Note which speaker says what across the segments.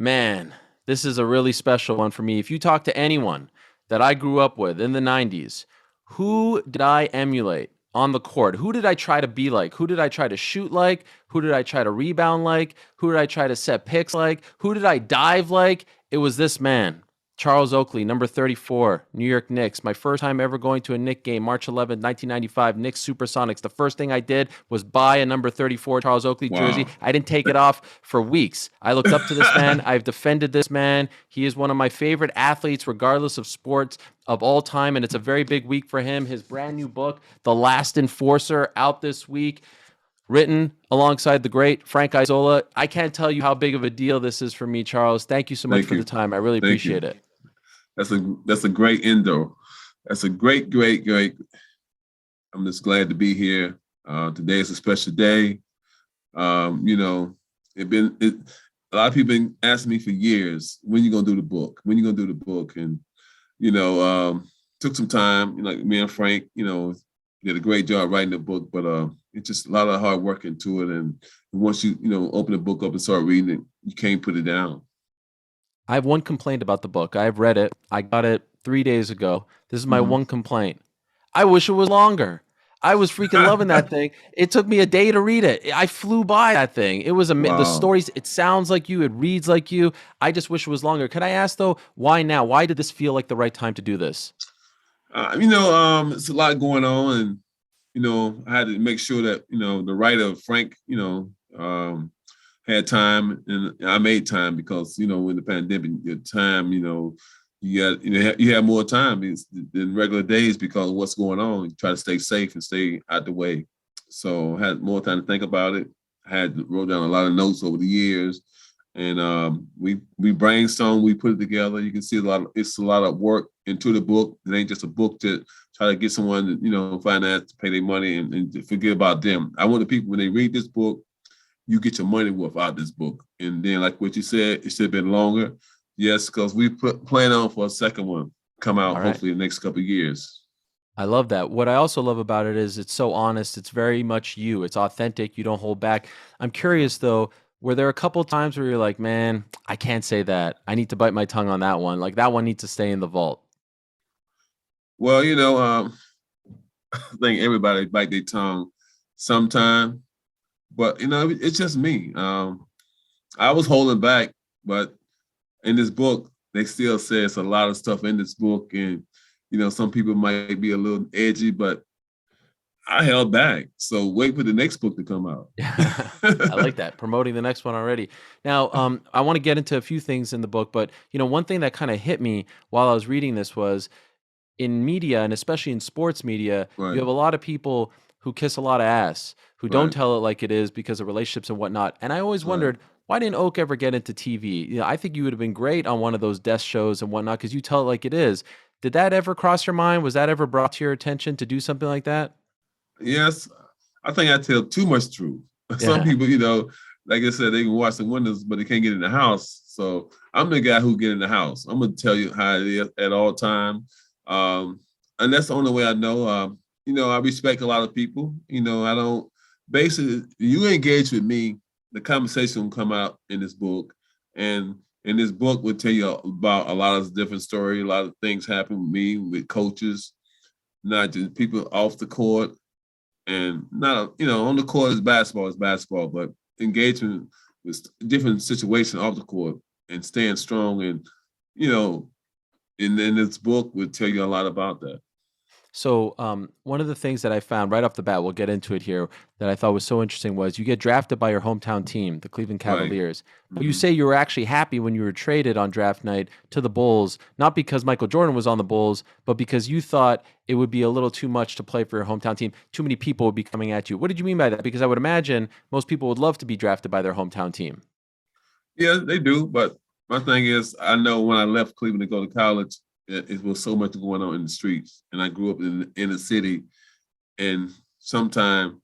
Speaker 1: Man, this is a really special one for me. If you talk to anyone that I grew up with in the 90's, who did I emulate on the court? Who did I try to be like? Who did I try to shoot like? Who did I try to rebound like? Who did I try to set picks like? Who did I dive like? It was this man, Charles Oakley, number 34, New York Knicks. My first time ever going to a Knicks game, March 11th, 1995, Knicks Supersonics. The first thing I did was buy a number 34 Charles Oakley jersey.
Speaker 2: Wow.
Speaker 1: I didn't take it off for weeks. I looked up to this man. I've defended this man. He is one of my favorite athletes, regardless of sports, of all time, and it's a very big week for him. His brand new book, The Last Enforcer, out this week, written alongside the great Frank Isola. I can't tell you how big of a deal this is for me, Charles. Thank you so much
Speaker 2: Thank
Speaker 1: for the
Speaker 2: you.
Speaker 1: time. I really
Speaker 2: Thank
Speaker 1: appreciate
Speaker 2: you.
Speaker 1: it.
Speaker 2: That's a great endo. That's a great. I'm just glad to be here. Today is a special day. You know, a lot of people been asking me for years, when you gonna do the book? When you gonna do the book? And you know, took some time. Like me and Frank, did a great job writing the book, but it's just a lot of hard work into it. And once you open the book up and start reading it, you can't put it down.
Speaker 1: I have one complaint about the book. I have read it. I got it 3 days ago. This is my
Speaker 2: Mhm.
Speaker 1: one complaint. I wish it was longer. I was freaking loving that thing. It took me a day to read it. I flew by that thing. It was the
Speaker 2: Wow.
Speaker 1: stories. It sounds like you. It reads like you. I just wish it was longer. Could I ask though, why now? Why did this feel like the right time to do this?
Speaker 2: It's a lot going on, and I had to make sure that the writer Frank, had time, and I made time because when the pandemic, the time, you have more time than regular days because of what's going on. You try to stay safe and stay out the way. So I had more time to think about it. I had wrote down a lot of notes over the years, and we brainstormed, we put it together. You can see it's a lot of work into the book. It ain't just a book to try to get someone to finance to pay their money and forget about them. I want the people when they read this book, you get your money worth out of this book. And then, like what you said, it should have been longer. Yes, because we plan on for a second one come out
Speaker 1: All right.
Speaker 2: hopefully in the next couple of years.
Speaker 1: I love that. What I also love about it is it's so honest. It's very much you. It's authentic. You don't hold back. I'm curious though, were there a couple times where you're like, man, I can't say that. I need to bite my tongue on that one. Like that one needs to stay in the vault.
Speaker 2: Well, I think everybody bite their tongue sometime, but it's just me. I was holding back, but in this book, they still says a lot of stuff in this book, and some people might be a little edgy, but I held back. So wait for the next book to come out.
Speaker 1: I like that. Promoting the next one already. Now, I want to get into a few things in the book, but one thing that kind of hit me while I was reading this was in media, and especially in sports media, you
Speaker 2: Right,
Speaker 1: have a lot of people who kiss a lot of ass, who don't
Speaker 2: right,
Speaker 1: tell it like it is because of relationships and whatnot. And I always
Speaker 2: right.
Speaker 1: wondered, why didn't Oak ever get into TV? I think you would have been great on one of those desk shows and whatnot because you tell it like it is. Did that ever cross your mind? Was that ever brought to your attention to do something like that?
Speaker 2: Yes, I think I tell too much truth. Some
Speaker 1: Yeah.
Speaker 2: people, like I said, they can watch the windows, but they can't get in the house. So I'm the guy who get in the house. I'm gonna tell you how it is at all time, um, and that's the only way I know. I respect a lot of people. I don't. Basically, you engage with me, the conversation will come out in this book, and in this book will tell you about a lot of different stories. A lot of things happen with me, with coaches, not just people off the court and not on the court is basketball, but engagement with different situations off the court and staying strong and you know, and then this book would tell you a lot about that.
Speaker 1: So, one of the things that I found right off the bat, we'll get into it here, that I thought was so interesting was you get drafted by your hometown team, the Cleveland
Speaker 2: Right.
Speaker 1: Cavaliers. But you
Speaker 2: Mm-hmm.
Speaker 1: say you were actually happy when you were traded on draft night to the Bulls, not because Michael Jordan was on the Bulls, but because you thought it would be a little too much to play for your hometown team. Too many people would be coming at you. What did you mean by that? Because I would imagine most people would love to be drafted by their hometown team.
Speaker 2: Yeah, they do. But my thing is, I know when I left Cleveland to go to college, it was so much going on in the streets, and I grew up in the city. And sometime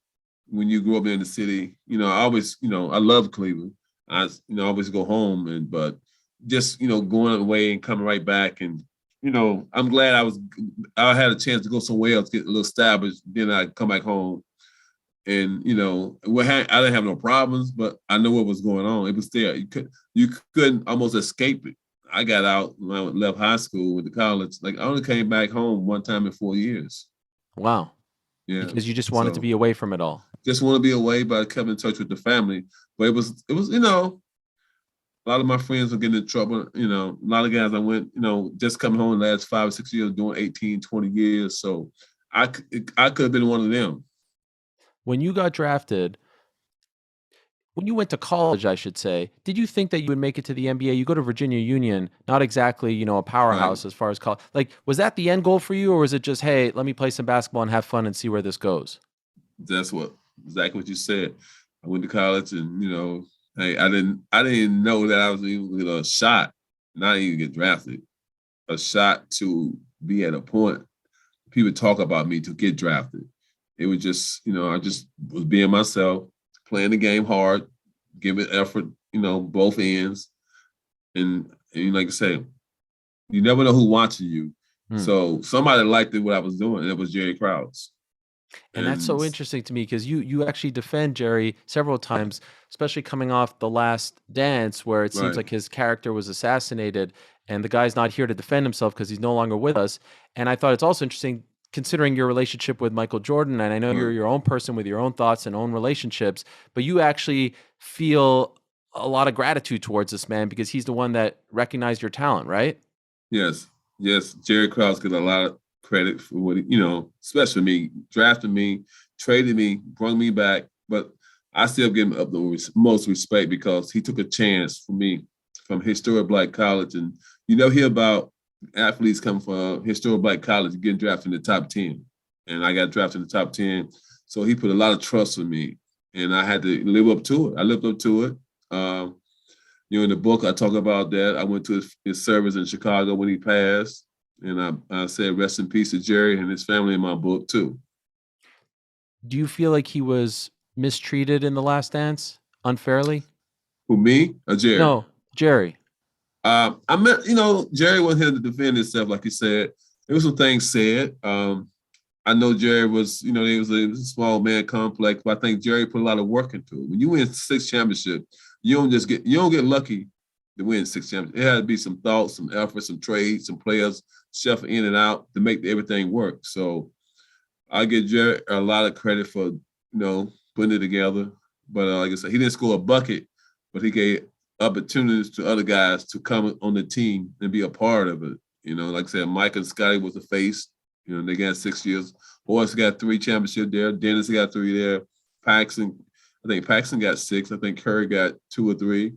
Speaker 2: when you grow up in the city, I always, I love Cleveland. Always go home but just, going away and coming right back. And, I'm glad I had a chance to go somewhere else, get a little established. Then I come back home. And I didn't have no problems, but I know what was going on. It was there. You couldn't almost escape it. I got out when I left high school, went to college. Like I only came back home one time in 4 years.
Speaker 1: Wow.
Speaker 2: Yeah.
Speaker 1: Because you just wanted to
Speaker 2: So
Speaker 1: be away from it all.
Speaker 2: just want to be away, but I kept in touch with the family. But it was a lot of my friends were getting in trouble. A lot of guys I went, just coming home the last 5 or 6 years, doing 18, 20 years. So I could have been one of them.
Speaker 1: When you got drafted, when you went to college, I should say, did you think that you would make it to the NBA? You go to Virginia Union, not exactly, a powerhouse
Speaker 2: Right.
Speaker 1: as far as college. Like, was that the end goal for you, or was it just, hey, let me play some basketball and have fun and see where this goes?
Speaker 2: That's exactly what you said. I went to college, and hey, I didn't know that I was even a shot, not even get drafted, a shot to be at a point people talk about me to get drafted. It was just, I just was being myself, playing the game hard, giving effort, both ends. And like I say, you never know who's watching you.
Speaker 1: Hmm.
Speaker 2: So somebody liked what I was doing, and it was Jerry Krause.
Speaker 1: And that's
Speaker 2: And
Speaker 1: so interesting to me because you actually defend Jerry several times, especially coming off The Last Dance, where it seems
Speaker 2: right,
Speaker 1: like his character was assassinated and the guy's not here to defend himself because he's no longer with us. And I thought it's also interesting considering your relationship with Michael Jordan. And I know you're
Speaker 2: right.
Speaker 1: your own person with your own thoughts and own relationships, but you actually feel a lot of gratitude towards this man because he's the one that recognized your talent, right?
Speaker 2: Yes, yes. Jerry Krause gets a lot of credit for what especially me, drafted me, traded me, brought me back. But I still give him up the most respect because he took a chance for me from historic black college, and hear about athletes come from historic black college getting drafted in the top 10, and I got drafted in the top 10. So he put a lot of trust in me, and I had to live up to it. I lived up to it. In the book, I talk about that. I went to his service in Chicago when he passed, and I said, rest in peace to Jerry and his family in my book, too.
Speaker 1: Do you feel like he was mistreated in The Last Dance unfairly?
Speaker 2: Who, me or Jerry?
Speaker 1: No, Jerry.
Speaker 2: I meant, Jerry wasn't here to defend himself, like he said. There was some things said. I know Jerry was, it was a small man complex, but I think Jerry put a lot of work into it. When you win 6 championships, you don't get lucky to win 6 championships. It had to be some thought, some effort, some trades, some players shuffle in and out to make everything work. So I give Jerry a lot of credit for, putting it together. But like I said, he didn't score a bucket, but he gave opportunities to other guys to come on the team and be a part of it. Like I said, Mike and Scotty was the face. They got 6 years. Horace got 3 championships there. Dennis got 3 there. I think Paxson got 6. I think Curry got 2 or 3.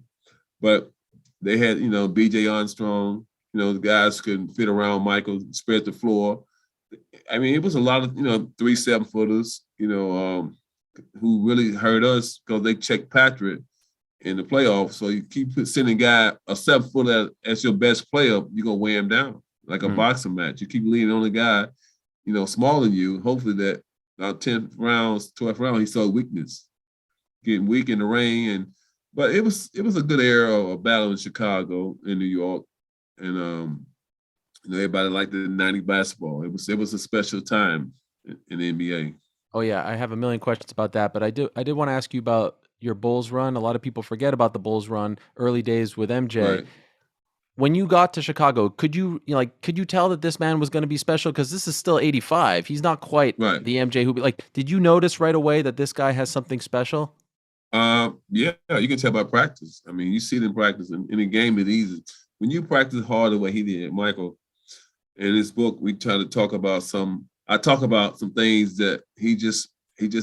Speaker 2: But they had, BJ Armstrong, the guys couldn't fit around Michael, spread the floor. I mean, it was a lot of, 3 7-footers, who really hurt us because they checked Patrick in the playoffs. So you keep sending a 7-footer as your best player, you're going to wear him down like a boxing match. You keep leaning on the guy, smaller than you. Hopefully that 10th rounds, 12th round, he saw weakness, getting weak in the rain. But it was a good era of battle in Chicago, in New York. And everybody liked the 90s basketball. It was a special time in the NBA.
Speaker 1: Oh yeah, I have a million questions about that, but I did want to ask you about your Bulls run. A lot of people forget about the Bulls run, early days with MJ.
Speaker 2: Right.
Speaker 1: When you got to Chicago, could you tell that this man was going to be special? Because this is still 85. He's not quite
Speaker 2: Right.
Speaker 1: the MJ did you notice right away that this guy has something special?
Speaker 2: Yeah, you can tell by practice. I mean, you see it in practice. In a game, it's easy. When you practice hard the way he did, Michael, in his book, we try to talk about I talk about some things that he just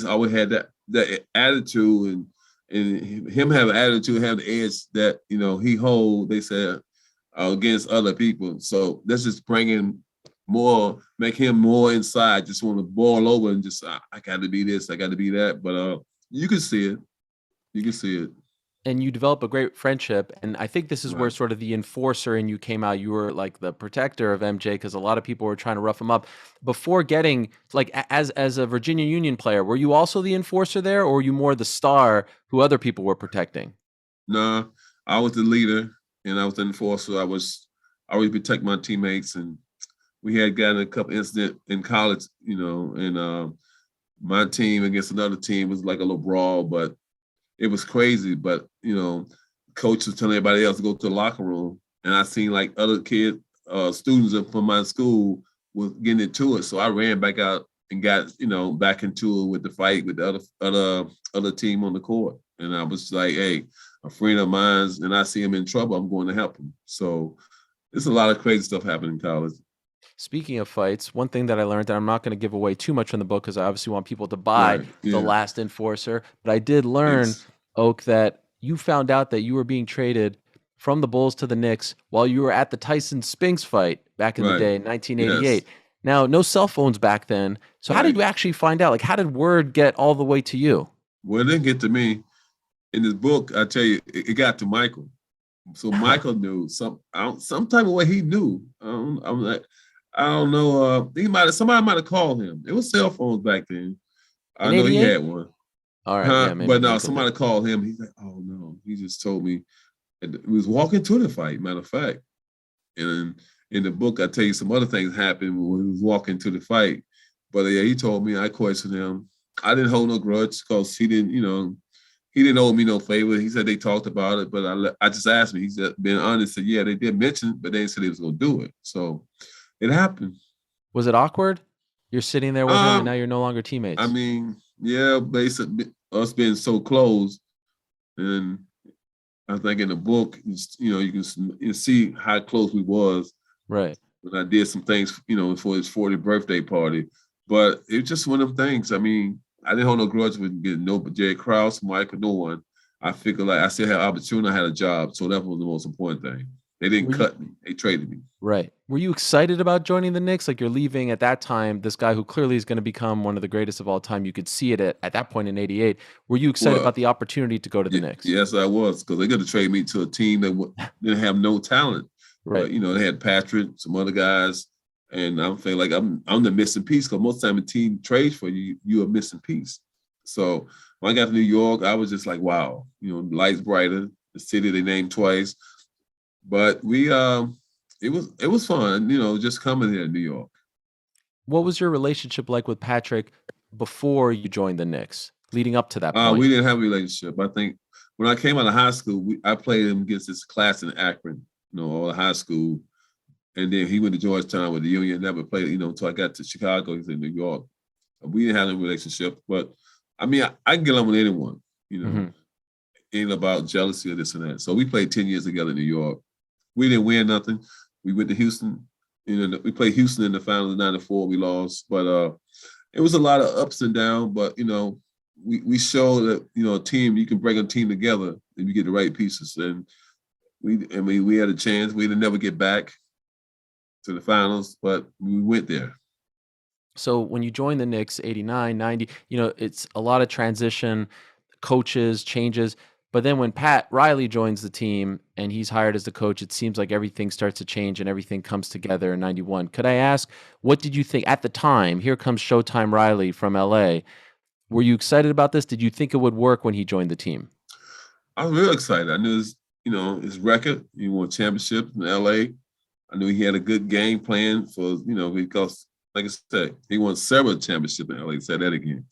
Speaker 2: always had that attitude, and him have an attitude, have the edge that he hold. They said against other people. So that's just bringing more, make him more inside. Just want to boil over and just I got to be this, I got to be that. But you can see it. You can see it.
Speaker 1: And you develop a great friendship. And I think this is where
Speaker 2: Right.
Speaker 1: sort of the enforcer in you came out. You were like the protector of MJ because a lot of people were trying to rough him up. Before getting as a Virginia Union player, were you also the enforcer there, or were you more the star who other people were protecting?
Speaker 2: Nah, I was the leader and I was the enforcer. I always protect my teammates, and we had gotten a couple incidents in college, and my team against another team was like a little brawl, but it was crazy. But coach was telling everybody else to go to the locker room, and I seen like other students from my school was getting into it, so I ran back out and got back into it with the fight with the other team on the court, and I was like, hey, a friend of mine's, and I see him in trouble, I'm going to help him. So there's a lot of crazy stuff happening in college.
Speaker 1: Speaking of fights, one thing that I learned, that I'm not going to give away too much from the book because I obviously want people to buy
Speaker 2: Right.
Speaker 1: The
Speaker 2: Yeah.
Speaker 1: Last Enforcer, but I did learn,
Speaker 2: Thanks.
Speaker 1: Oak, that you found out that you were being traded from the Bulls to the Knicks while you were at the Tyson Spinks fight back in the
Speaker 2: Right.
Speaker 1: day in
Speaker 2: Yes.
Speaker 1: 1988. Now, no cell phones back then. So how did
Speaker 2: Right.
Speaker 1: you actually find out? Like, how did word get all the way to you?
Speaker 2: Well, it didn't get to me. In this book, I tell you, it got to Michael. So Michael knew some type of way. He knew. I'm like, I don't know. Somebody might have called him. It was cell phones back then. I
Speaker 1: In
Speaker 2: know he
Speaker 1: 88?
Speaker 2: had one.
Speaker 1: All right,
Speaker 2: Huh?
Speaker 1: yeah, maybe
Speaker 2: But no,
Speaker 1: Michael did.
Speaker 2: somebody called him. He's like, oh no. He just told me. And he was walking to the fight. Matter of fact, and in the book, I tell you some other things happened when he was walking to the fight. But yeah, he told me. I questioned him. I didn't hold no grudge because he didn't. He didn't owe me no favor. He said they talked about it, but I just asked him. He said, being honest, said, yeah, they did mention it, but they didn't say they was going to do it. So it happened.
Speaker 1: Was it awkward? You're sitting there with him and now
Speaker 2: Um,
Speaker 1: you're no longer
Speaker 2: I
Speaker 1: teammates.
Speaker 2: mean, yeah, basically us being so close, and I think in the book, you can see how close we was
Speaker 1: Right.
Speaker 2: when I did some things, for his 40th birthday party. But it's just one of them things. I mean, I didn't hold no grudge with getting no Jerry Krause, Michael, no one. I figured like I still had opportunity, I had a job. So that was the most important thing. They didn't
Speaker 1: Were you
Speaker 2: cut me. They traded me.
Speaker 1: Right. Were you excited about joining the Knicks? Like, you're leaving at that time, this guy who clearly is going to become one of the greatest of all time. You could see it at that point in 88. Were you excited about
Speaker 2: Well,
Speaker 1: the opportunity to go to the Knicks?
Speaker 2: yes, I was, because they got to trade me to a team that didn't have no talent.
Speaker 1: Right.
Speaker 2: But they had Patrick, some other guys, and I'm feeling like I'm the missing piece, because most of the time a team trades for you, you're a missing piece. So when I got to New York, I was just like, wow, lights brighter, the city they named twice. But it was fun, just coming here in New York.
Speaker 1: What was your relationship like with Patrick before you joined the Knicks, leading up to that
Speaker 2: We
Speaker 1: point?
Speaker 2: didn't have a relationship. I think when I came out of high school, I played him against this class in Akron, all the high school. And then he went to Georgetown with the Union, never played, until I got to Chicago. He's in New York. We didn't have a relationship, but I mean, I can get on with anyone,
Speaker 1: Hmm.
Speaker 2: ain't about jealousy or this and that. So we played 10 years together in New York. We didn't win nothing. We went to Houston. We played Houston in the finals in '94. We lost, but it was a lot of ups and downs. But we showed that a team, you can bring a team together if you get the right pieces. And we had a chance. We didn't never get back to the finals, but we went there.
Speaker 1: So when you joined the Knicks, 89, 90, it's a lot of transition, coaches, changes. But then when Pat Riley joins the team and he's hired as the coach, it seems like everything starts to change and everything comes together in 91. Could I ask, what did you think at the time? Here comes Showtime Riley from LA. Were you excited about this? Did you think it would work when he joined the team?
Speaker 2: I was real excited. I knew his record. He won championships in LA. I knew he had a good game plan because, like I said, he won several championships in LA. Say that again.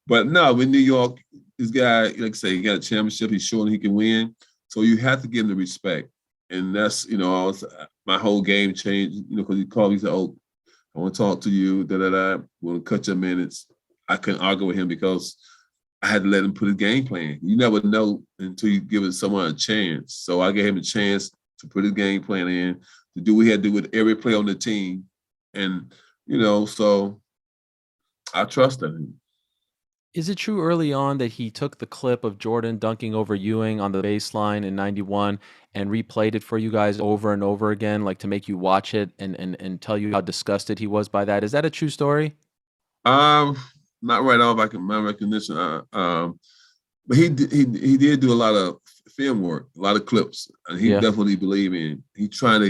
Speaker 2: But no, in New York, this guy, like I say, he got a championship. He's showing he can win. So you have to give him the respect. And that's, my whole game changed, because he called me, he said, oh, I want to talk to you, da-da-da. Want to cut your minutes. I couldn't argue with him because I had to let him put his game plan. You never know until you give someone a chance. So I gave him a chance to put his game plan in, to do what he had to do with every player on the team. And, so I trusted him.
Speaker 1: Is it true early on that he took the clip of Jordan dunking over Ewing on the baseline in 91 and replayed it for you guys over and over again, like to make you watch it and tell you how disgusted he was by that? Is that a true story?
Speaker 2: Um, Not right off my recognition. But he did do a lot of film work, a lot of clips, and he
Speaker 1: Yeah.
Speaker 2: definitely believed in. He trying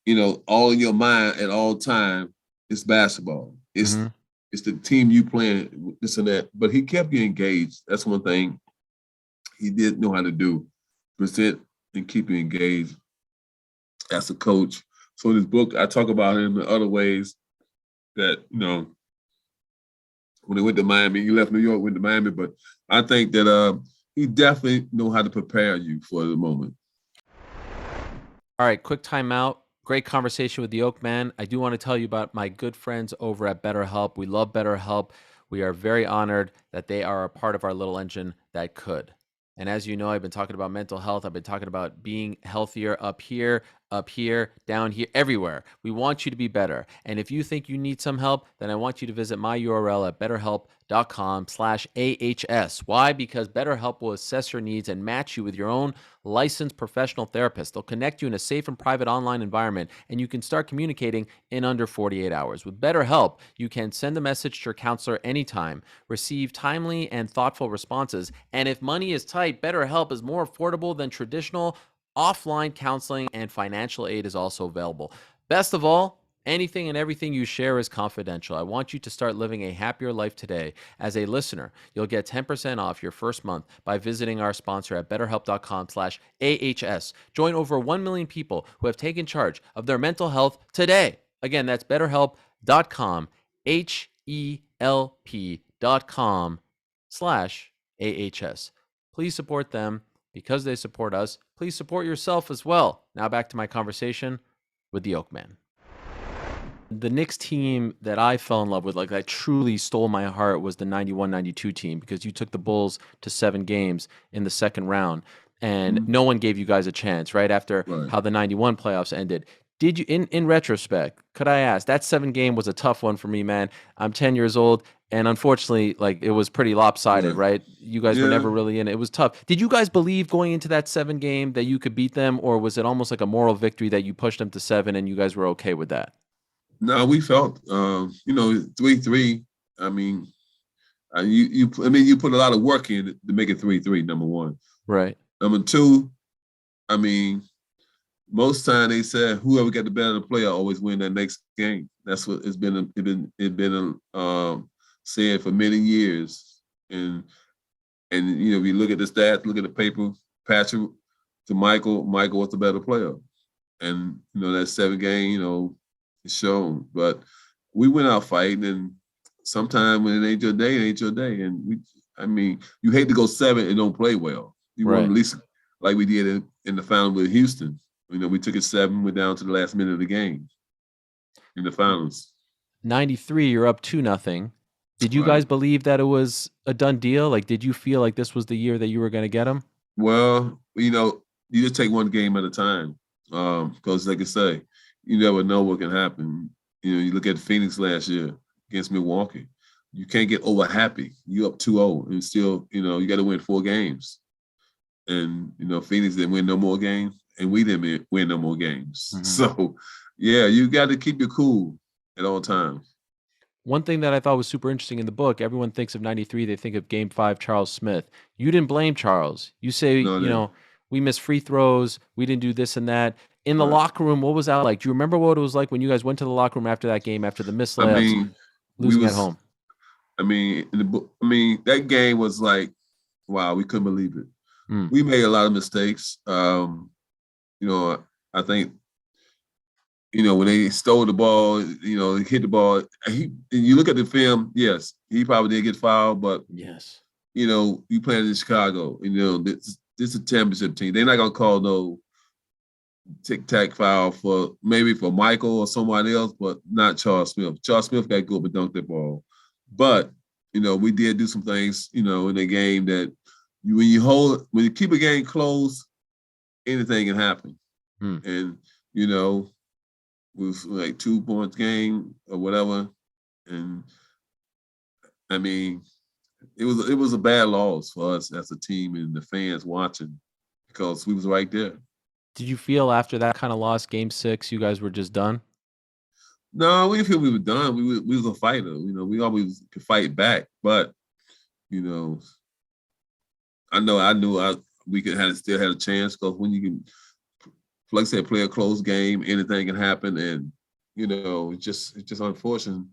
Speaker 2: to, all in your mind at all time. It's basketball.
Speaker 1: Hmm.
Speaker 2: It's the team you playing, this and that. But he kept you engaged. That's one thing he did know how to do: present and keep you engaged as a coach. So in this book, I talk about him in other ways that when he went to Miami. He left New York, went to Miami, but I think that he definitely know how to prepare you for the moment.
Speaker 1: All right, quick timeout. Great conversation with the Oak Man. I do want to tell you about my good friends over at BetterHelp. We love BetterHelp. We are very honored that they are a part of our little engine that could. And as you know, I've been talking about mental health. I've been talking about being healthier up here, down here, everywhere. We want you to be better. And if you think you need some help, then I want you to visit my URL at betterhelp.com/AHS. Why? Because BetterHelp will assess your needs and match you with your own licensed professional therapist. They'll connect you in a safe and private online environment, and you can start communicating in under 48 hours. With BetterHelp, you can send a message to your counselor anytime, receive timely and thoughtful responses, and if money is tight, BetterHelp is more affordable than traditional offline counseling, and financial aid is also available. Best of all, anything and everything you share is confidential. I want you to start living a happier life today. As a listener, you'll get 10% off your first month by visiting our sponsor at betterhelp.com/AHS. Join over 1 million people who have taken charge of their mental health today. Again, that's betterhelp.com, HELP.com/AHS. Please support them. Because they support us, please support yourself as well. Now back to my conversation with the Oak Man. The Knicks team that I fell in love with, like that truly stole my heart, was the 91-92 team, because you took the Bulls to 7 games in the second round, and no one gave you guys a chance, right? After how the 91 playoffs ended. Did you, in retrospect, could I ask, that 7-game was a tough one for me, man. I'm 10 years old. And unfortunately, like, it was pretty lopsided, right? You guys were never really in it. It was tough. Did you guys believe going into that 7-game that you could beat them, or was it almost like a moral victory that you pushed them to 7 and you guys were okay with that?
Speaker 2: No, we felt, 3-3. I mean, you put a lot of work in to make it 3-3. Number one,
Speaker 1: right.
Speaker 2: Number two, I mean, most time they said whoever got the better of the player always win that next game. That's what it's been. Said for many years, and if you look at the stats, look at the paper, Patrick to Michael was the better player, and that 7-game, it's shown. But we went out fighting, and sometimes when it ain't your day, it ain't your day. And you hate to go 7 and don't play well. You want at least like we did in the final with Houston. We took it 7, went down to the last minute of the game in the finals.
Speaker 1: 93, you're up 2-0. Did you guys believe that it was a done deal? Like, did you feel like this was the year that you were going to get them?
Speaker 2: Well, you just take one game at a time. Because like I say, you never know what can happen. You look at Phoenix last year against Milwaukee. You can't get over happy. You up 2-0 and still, you got to win 4 games. And, Phoenix didn't win no more games, and we didn't win no more games. Mm-hmm. So, yeah, you got to keep your cool at all times.
Speaker 1: One thing that I thought was super interesting in the book, everyone thinks of 93, they think of Game 5, Charles Smith. You didn't blame Charles. You say, we missed free throws, we didn't do this and that. In the locker room, what was that like? Do you remember what it was like when you guys went to the locker room after that game, after the missed layups, losing at home?
Speaker 2: That game was like, wow, we couldn't believe it. We made a lot of mistakes. I think, when they stole the ball, hit the ball. You look at the film, yes, he probably did get fouled, but
Speaker 1: yes,
Speaker 2: you playing in Chicago. This is a championship team. They're not gonna call no tic-tac foul for Michael or somebody else, but not Charles Smith. Charles Smith got good but dunked that ball. But we did do some things, in the game that when you keep a game close, anything can happen. And with like 2 points game or whatever, and it was a bad loss for us as a team and the fans watching, because we was right there.
Speaker 1: Did you feel after that kind of loss, Game 6, you guys were just done?
Speaker 2: No, we didn't feel we were done. We was a fighter. We always could fight back, but I knew we still had a chance, because when you can, like I said, play a close game, anything can happen, and it's just unfortunate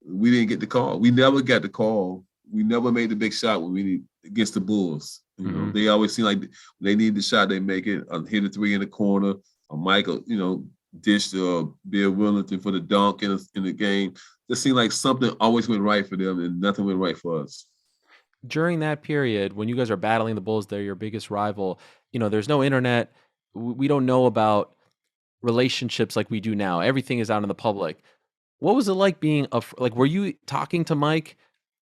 Speaker 2: we didn't get the call. We never got the call. We never made the big shot when we need against the Bulls. They always seem like they need the shot, they make it, hit a 3 in the corner, or Michael, dished Bill Willington for the dunk in the game. just seemed like something always went right for them and nothing went right for us.
Speaker 1: During that period when you guys are battling the Bulls, they're your biggest rival. There's no internet. We don't know about relationships like we do now. Everything is out in the public. What was it like being like? Were you talking to Mike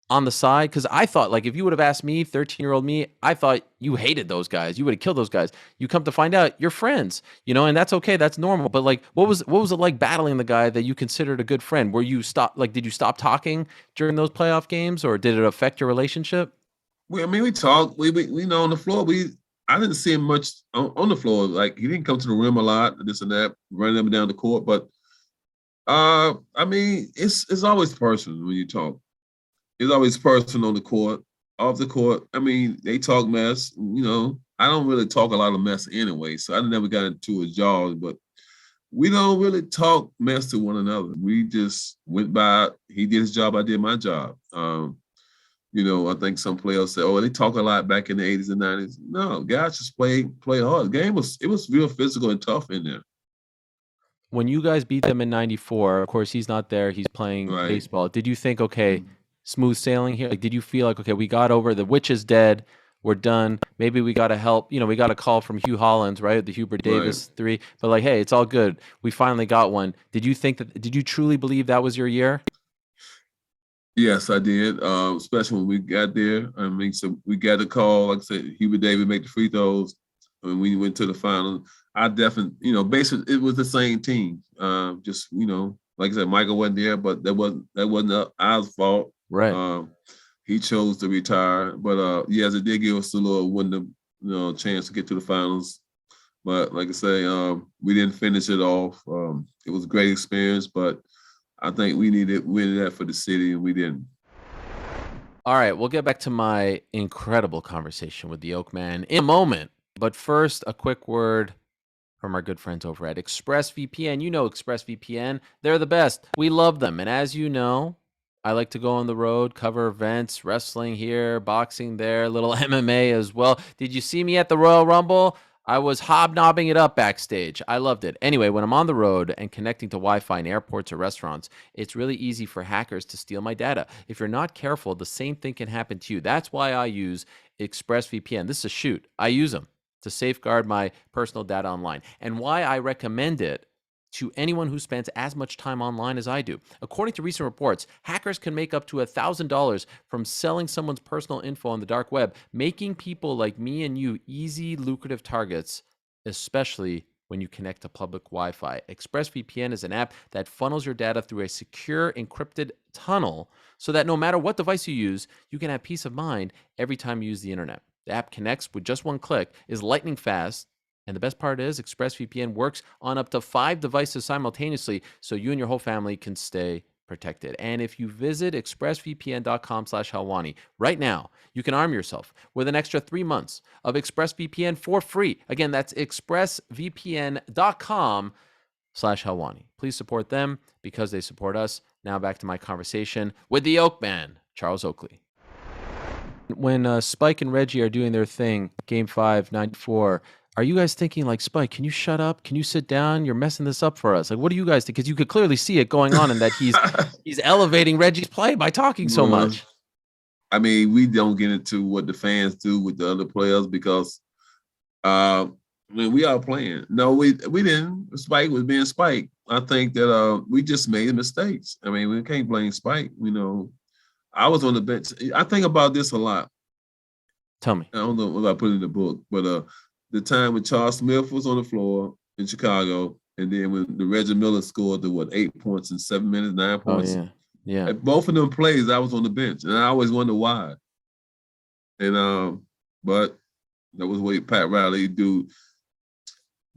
Speaker 1: on the side? Because I thought, like, if you would have asked me, 13-year-old me, I thought you hated those guys. You would have killed those guys. You come to find out you're friends, and that's okay. That's normal. But like, what was it like battling the guy that you considered a good friend? Did you stop talking during those playoff games, or did it affect your relationship?
Speaker 2: We talked. We know on the floor. I didn't see him much on the floor. Like, he didn't come to the rim a lot, this and that, running up and down the court. But it's always personal when you talk. It's always personal on the court, off the court. They talk mess. I don't really talk a lot of mess anyway, so I never got into his jaws. But we don't really talk mess to one another. We just went by. He did his job. I did my job. I think some players say, "Oh, they talk a lot back in the 80s and 90s." No, guys just play hard. The game was real physical and tough in there.
Speaker 1: When you guys beat them in '94, of course he's not there. He's playing baseball. Did you think, okay, smooth sailing here? Like, did you feel like, okay, we got over, the witch is dead, we're done. Maybe we got to help. We got a call from Hugh Hollins, right? The Hubert Davis three. But like, hey, it's all good. We finally got one. Did you truly believe that was your year?
Speaker 2: Yes, I did. Especially when we got there. So we got a call, like I said, Hubert Davis make the free throws. When we went to the final, I definitely, basically it was the same team. Just, like I said, Michael wasn't there, but that wasn't our fault.
Speaker 1: Right.
Speaker 2: He chose to retire. But yes, it did give us a little window, chance to get to the finals. But like I say, we didn't finish it off. It was a great experience, but I think we needed that for the city, and we didn't.
Speaker 1: All right, we'll get back to my incredible conversation with the Oak Man in a moment. But first, a quick word from our good friends over at ExpressVPN. You know ExpressVPN. They're the best. We love them. And as you know, I like to go on the road, cover events, wrestling here, boxing there, little MMA as well. Did you see me at the Royal Rumble? I was hobnobbing it up backstage. I loved it. Anyway, when I'm on the road and connecting to Wi-Fi in airports or restaurants, it's really easy for hackers to steal my data. If you're not careful, the same thing can happen to you. That's why I use ExpressVPN. This is a shoot. I use them to safeguard my personal data online, and why I recommend it to anyone who spends as much time online as I do. According to recent reports, hackers can make up to $1,000 from selling someone's personal info on the dark web, making people like me and you easy, lucrative targets, especially when you connect to public Wi-Fi. ExpressVPN is an app that funnels your data through a secure, encrypted tunnel so that no matter what device you use, you can have peace of mind every time you use the internet. The app connects with just one click, is lightning fast, and the best part is ExpressVPN works on up to 5 devices simultaneously, so you and your whole family can stay protected. And if you visit expressvpn.com/Helwani right now, you can arm yourself with an extra 3 months of ExpressVPN for free. Again, that's expressvpn.com/Helwani. Please support them because they support us. Now back to my conversation with the Oak Man, Charles Oakley. When Spike and Reggie are doing their thing, Game 5, 94, are you guys thinking like, Spike, can you shut up? Can you sit down? You're messing this up for us. Like, what do you guys think? Because you could clearly see it going on and that he's elevating Reggie's play by talking so much.
Speaker 2: We don't get into what the fans do with the other players because we are playing. No, we didn't. Spike was being Spike. I think that we just made mistakes. We can't blame Spike. I was on the bench. I think about this a lot.
Speaker 1: Tell me.
Speaker 2: I don't know what I put in the book, but the time when Charles Smith was on the floor in Chicago, and then when the Reggie Miller scored the 8 points in 7 minutes, 9 points.
Speaker 1: Oh, yeah.
Speaker 2: At both of them plays, I was on the bench, and I always wonder why. And but that was what Pat Riley do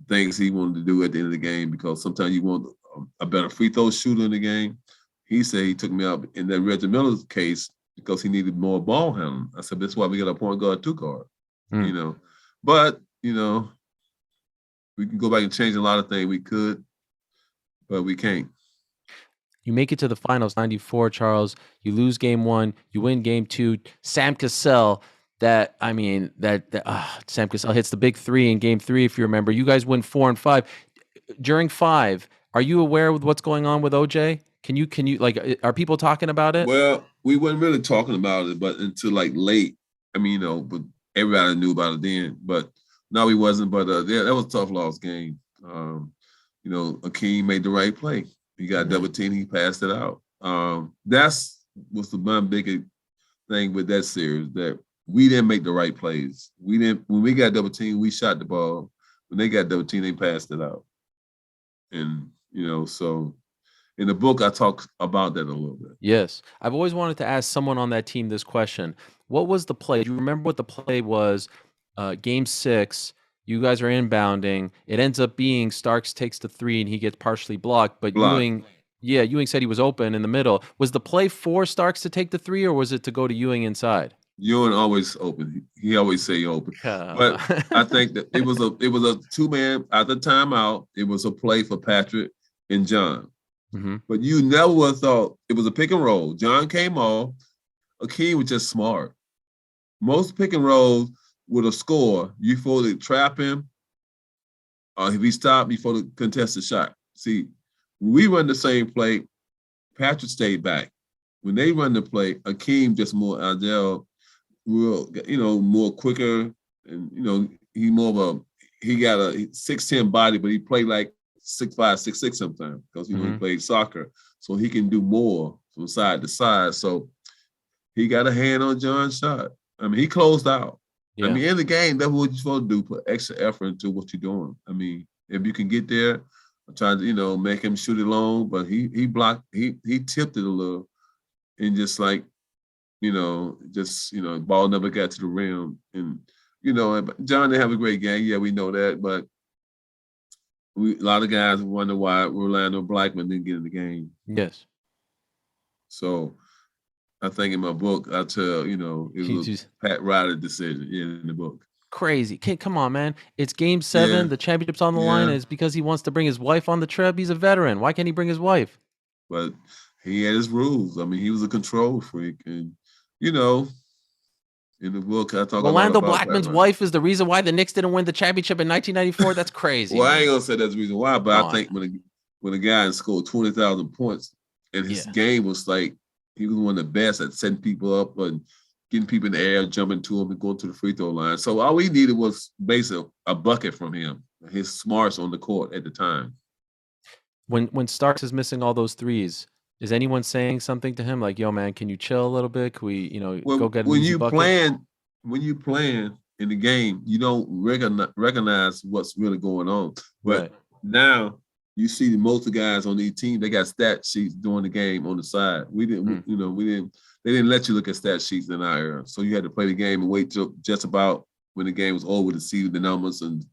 Speaker 2: things he wanted to do at the end of the game, because sometimes you want a better free throw shooter in the game. He said he took me out in that Reggie Miller's case because he needed more ball handling. I said, that's why we got a point guard 2 card, But, we can go back and change a lot of things. We could, but we can't.
Speaker 1: You make it to the finals, 94, Charles. You lose game 1. You win game 2. Sam Cassell, Sam Cassell hits the big 3 in game 3, if you remember. You guys win 4 and 5. During 5, are you aware of what's going on with OJ? Can you like, are people talking about it?
Speaker 2: Well, we weren't really talking about it, but until like late. I mean, but everybody knew about it then. But no, he wasn't. But yeah, that was a tough loss game. Akeem made the right play. He got double team. He passed it out. That's was the one big thing with that series, that we didn't make the right plays. We didn't. When we got double team, we shot the ball. When they got double team, they passed it out. And so in the book, I talk about that a little bit.
Speaker 1: Yes. I've always wanted to ask someone on that team this question. What was the play? Do you remember what the play was? Game 6, you guys are inbounding. It ends up being Starks takes the 3 and he gets partially blocked. But
Speaker 2: Blocked.
Speaker 1: Ewing said he was open in the middle. Was the play for Starks to take the 3, or was it to go to Ewing inside?
Speaker 2: Ewing always open. He always say open. But I think that it was a 2-man at the timeout. It was a play for Patrick and John.
Speaker 1: Mm-hmm.
Speaker 2: But you never would have thought it was a pick and roll. John came off. Akeem was just smart. Most pick and rolls with a score, you supposed to trap him. If he stopped, you supposed to contest the shot. See, when we run the same play, Patrick stayed back. When they run the play, Akeem just more agile, more quicker, and he got a 6'10" body, but he played like 6'5", 6'6" sometimes because he played soccer, so he can do more from side to side. So he got a hand on John's shot. I mean, he closed out. Yeah. I mean, in the game, that's what you're supposed to do, put extra effort into what you're doing. I mean, if you can get there, I'm trying to, make him shoot it long, but he blocked, he tipped it a little, and just like, ball never got to the rim. And, John didn't have a great game. Yeah, we know that, but a lot of guys wonder why Orlando Blackman didn't get in the game.
Speaker 1: Yes.
Speaker 2: So I think in my book, I tell, it was a Pat Riley decision in the book.
Speaker 1: Crazy. Come on, man. It's game 7. The championship's on the line. And it's because he wants to bring his wife on the trip. He's a veteran. Why can't he bring his wife?
Speaker 2: But he had his rules. I mean, he was a control freak. And, in the book, I talk
Speaker 1: Orlando Blackman's wife is the reason why the Knicks didn't win the championship in 1994. That's crazy.
Speaker 2: Well, I ain't going to say that's the reason why, but I think when a guy scored 20,000 points and his game was like, he was one of the best at setting people up and getting people in the air, jumping to him and going to the free throw line. So all we needed was basically a bucket from him, his smarts on the court at the time.
Speaker 1: When Starks is missing all those threes, is anyone saying something to him like, "Yo, man, can you chill a little bit? Can we, go get an easy bucket?"
Speaker 2: When you playing in the game, you don't recognize what's really going on. But now you see most of the guys on these teams, they got stat sheets during the game on the side. We didn't, they didn't let you look at stat sheets in our era. So you had to play the game and wait till just about when the game was over to see the numbers. And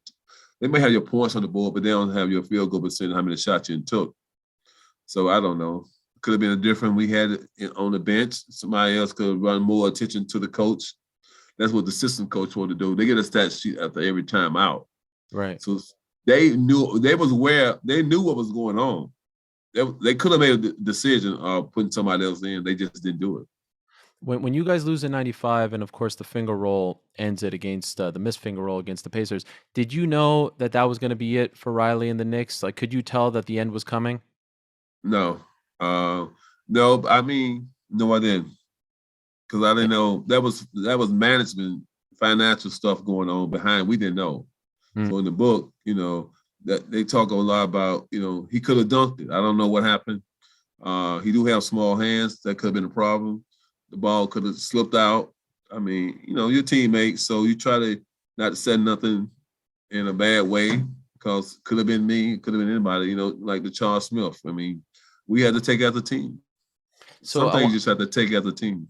Speaker 2: they may have your points on the board, but they don't have your field goal percentage, how many shots you took. So I don't know. Could have been a different. We had it on the bench. Somebody else could run more attention to the coach. That's what the assistant coach wanted to do. They get a stat sheet after every time out.
Speaker 1: Right.
Speaker 2: So they knew what was going on. They could have made a decision of putting somebody else in. They just didn't do it.
Speaker 1: When you guys lose in 95, and of course the finger roll ends it against the missed finger roll against the Pacers, did you know that was going to be it for Riley and the Knicks? Like, could you tell that the end was coming?
Speaker 2: No. No, I mean, no, I didn't. Because I didn't know that was management, financial stuff going on behind. We didn't know. So in the book, that they talk a lot about, he could have dunked it. I don't know what happened. He do have small hands. That could have been a problem. The ball could have slipped out. I mean, your teammates, so you try to not set nothing in a bad way, because could have been me, could have been anybody, like the Charles Smith. I mean, we had to take out the team. So sometimes you just have to take out the team.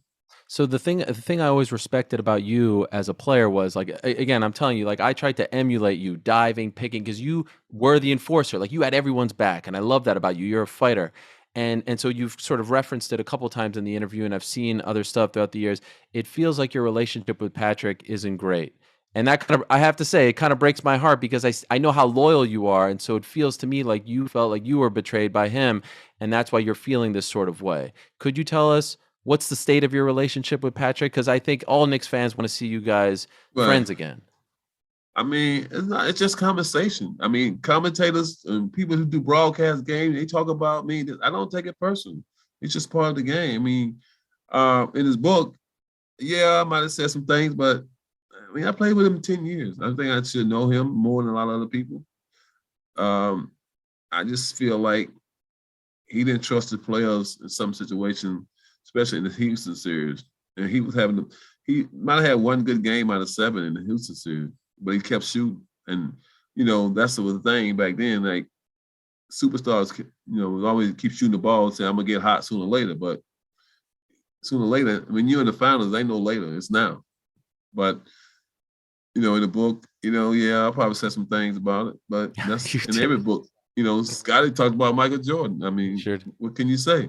Speaker 1: So the thing I always respected about you as a player was, like, again, I'm telling you, like, I tried to emulate you, diving, picking, because you were the enforcer. Like, you had everyone's back, and I love that about you. You're a fighter. And so you've sort of referenced it a couple times in the interview, and I've seen other stuff throughout the years. It feels like your relationship with Patrick isn't great. And that I have to say, it kind of breaks my heart, because I know how loyal you are. And so it feels to me like you felt like you were betrayed by him, and that's why you're feeling this sort of way. Could you tell us what's the state of your relationship with Patrick? Because I think all Knicks fans want to see you guys friends again.
Speaker 2: I mean, it's not. It's just conversation. I mean, commentators and people who do broadcast games, they talk about me. I don't take it personal. It's just part of the game. I mean, in his book, yeah, I might have said some things, but I mean, I played with him 10 years. I think I should know him more than a lot of other people. Um, I just feel like he didn't trust the players in some situation, especially in the Houston series. And he might have had one good game out of 7 in the Houston series, but he kept shooting. And, that's the thing back then. Like, superstars, would always keep shooting the ball and say, I'm going to get hot sooner or later. But sooner or later, when you're in the finals, ain't no later. It's now. But, in the book, yeah, I probably said some things about it. But that's in every book. Scotty talked about Michael Jordan. I mean,
Speaker 1: Sure.
Speaker 2: what can you say?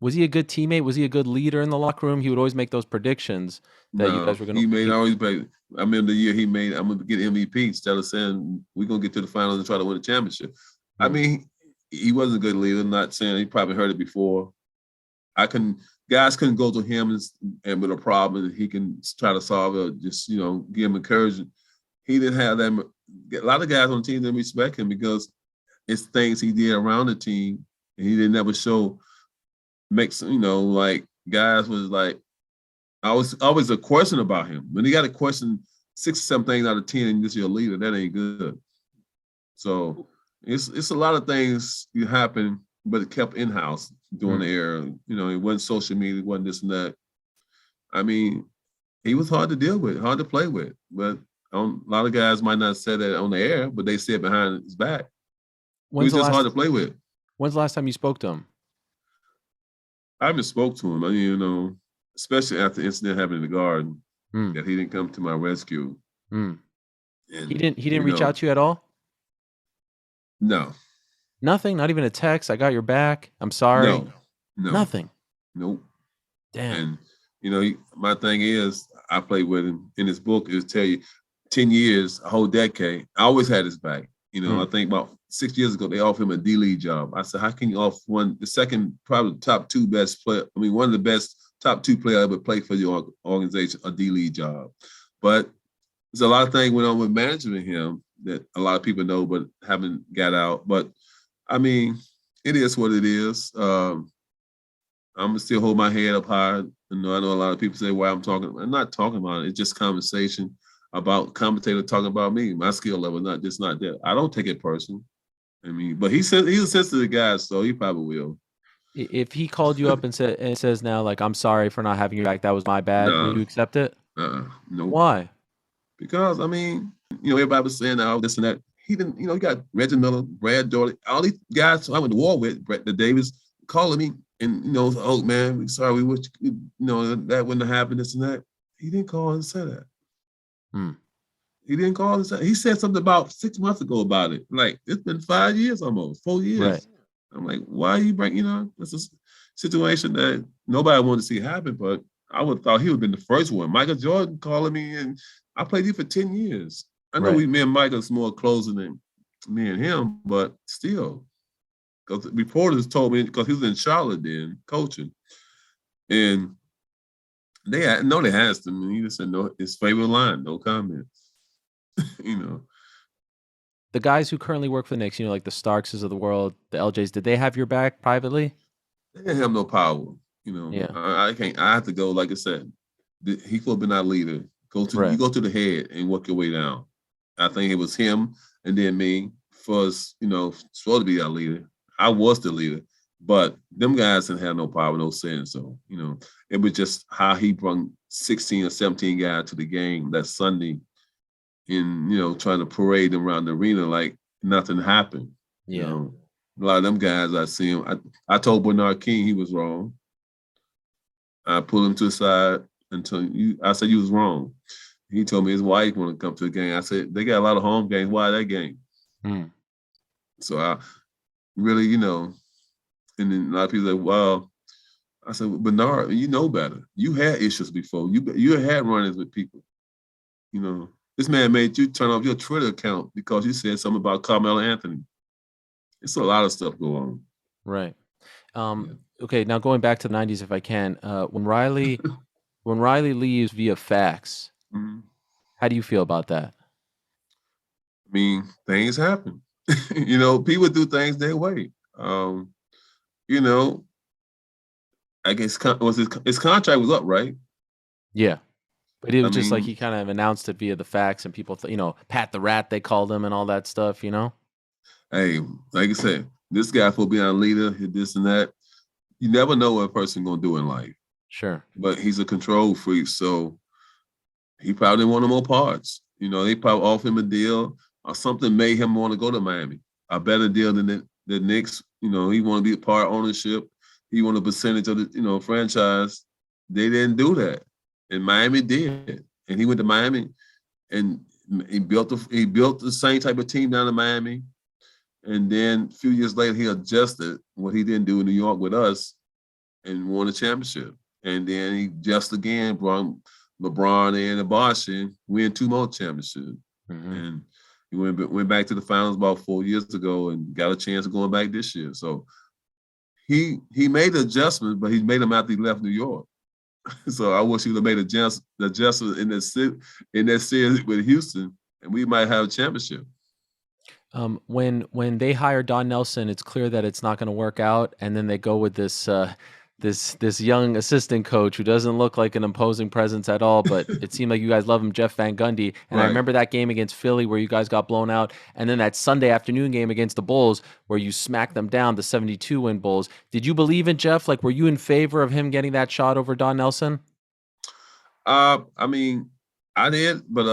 Speaker 1: Was he a good teammate? Was he a good leader in the locker room? He would always make those predictions that you guys were going to.
Speaker 2: He made always. I remember the year he made. I'm going to get MVP instead of saying we're going to get to the finals and try to win a championship. Mm-hmm. I mean, he wasn't a good leader. I'm not saying he probably heard it before. Guys couldn't go to him and with a problem and he can try to solve it. Or just give him encouragement. He didn't have that. A lot of guys on the team didn't respect him because it's things he did around the team, and he didn't ever show. Makes like guys was like, always a question about him. When you got a question 6 or 7 things out of 10, and you're your leader, that ain't good. So it's a lot of things that happen, but it kept in house during the era. It wasn't social media, it wasn't this and that. I mean, he was hard to deal with, hard to play with. But a lot of guys might not say that on the air, but they say it behind his back. He was just hard to play with.
Speaker 1: When's the last time you spoke to him?
Speaker 2: I haven't spoke to him. I mean, especially after the incident happened in the Garden, that he didn't come to my rescue.
Speaker 1: And he didn't reach out to you at all?
Speaker 2: No.
Speaker 1: Nothing? Not even a text? I got your back. I'm sorry.
Speaker 2: No.
Speaker 1: Nothing.
Speaker 2: Nope.
Speaker 1: Damn.
Speaker 2: And my thing is, I played with him. In his book, it would tell you 10 years, a whole decade. I always had his back. I think about 6 years ago, they offered him a D-League job. I said, how can you offer the second, probably the top 2 best player? I mean, one of the best top 2 players ever played for your organization, a D-League job. But there's a lot of things went on with management him that a lot of people know, but haven't got out. But I mean, it is what it is. I'm gonna still hold my head up high. I know a lot of people say why I'm not talking about it. It's just conversation about commentator talking about me, my skill level, not that. I don't take it personal. I mean, but he's a sensitive guy, so he probably will.
Speaker 1: If he called you up and says now, like, I'm sorry for not having your back, that was my bad, will you accept it?
Speaker 2: No.
Speaker 1: Why?
Speaker 2: Because I mean, everybody was saying all this and that. He didn't, you got Reggie Miller, Brad Dolan, all these guys I went to war with, Brett Davis, calling me and oh man, sorry, we wish that wouldn't have happened, this and that. He didn't call and say that. He didn't call and say. He said something about 6 months ago about it. Like, it's been 5 years almost, 4 years.
Speaker 1: Right.
Speaker 2: I'm like, why are you bringing? It's a situation that nobody wanted to see happen, but I would have thought he would have been the first one. Michael Jordan calling me, and I played you for 10 years. I know me and Michael's more closer than me and him, but still. Because reporters told me, because he was in Charlotte then, coaching. And they asked him, and he just said, no, his favorite line, no comment.
Speaker 1: The guys who currently work for the Knicks, like the Starkses of the world, the LJs, did they have your back privately?
Speaker 2: They didn't have no power.
Speaker 1: Yeah.
Speaker 2: I can't. I have to go. Like I said, he could have been our leader. You go to the head and work your way down. I think it was him and then me first. Supposed to be our leader. I was the leader, but them guys didn't have no power, no sense. So it was just how he brought 16 or 17 guys to the game that Sunday. In trying to parade them around the arena like nothing happened.
Speaker 1: Yeah.
Speaker 2: A lot of them guys I see him. I told Bernard King he was wrong. I pulled him to the side I said you was wrong. He told me his wife wanted to come to the game. I said they got a lot of home games. Why that game? So I really, and then a lot of people say, well, I said, Bernard, you know better. You had issues before. You had run-ins with people. This man made you turn off your Twitter account because you said something about Carmelo Anthony. It's a lot of stuff going on.
Speaker 1: Right. Okay, now going back to the 90s, if I can, when Riley leaves via fax, how do you feel about that?
Speaker 2: I mean, things happen. People do things their way. You know, I guess his contract was up, right?
Speaker 1: Yeah. But it
Speaker 2: I
Speaker 1: was just like
Speaker 2: mean,
Speaker 1: he kind of announced it via the fax, and people, Pat the Rat, they called him and all that stuff,
Speaker 2: hey, like I said, this guy for being a leader, this and that. You never know what a person gonna do in life.
Speaker 1: Sure.
Speaker 2: But he's a control freak, so he probably wanted more parts. They probably offered him a deal or something made him want to go to Miami. A better deal than the Knicks. He want to be a part ownership. He want a percentage of the franchise. They didn't do that, and Miami did. And he went to Miami, and he built the same type of team down in Miami. And then a few years later, he adjusted what he didn't do in New York with us, and won a championship. And then he just again brought LeBron in and Bosh and win 2 more championships.
Speaker 1: Mm-hmm.
Speaker 2: And he went back to the finals about 4 years ago and got a chance of going back this year. So he made the adjustment, but he made them after he left New York. So I wish he would have made the adjustment in that series with Houston, and we might have a championship.
Speaker 1: When they hire Don Nelson, it's clear that it's not going to work out, and then they go with this young assistant coach who doesn't look like an imposing presence at all, but it seemed like you guys love him, Jeff Van Gundy. And I remember that game against Philly where you guys got blown out, and then that Sunday afternoon game against the Bulls where you smacked them down, the 72-win Bulls. Did you believe in Jeff? Like, were you in favor of him getting that shot over Don Nelson?
Speaker 2: I mean, I did, but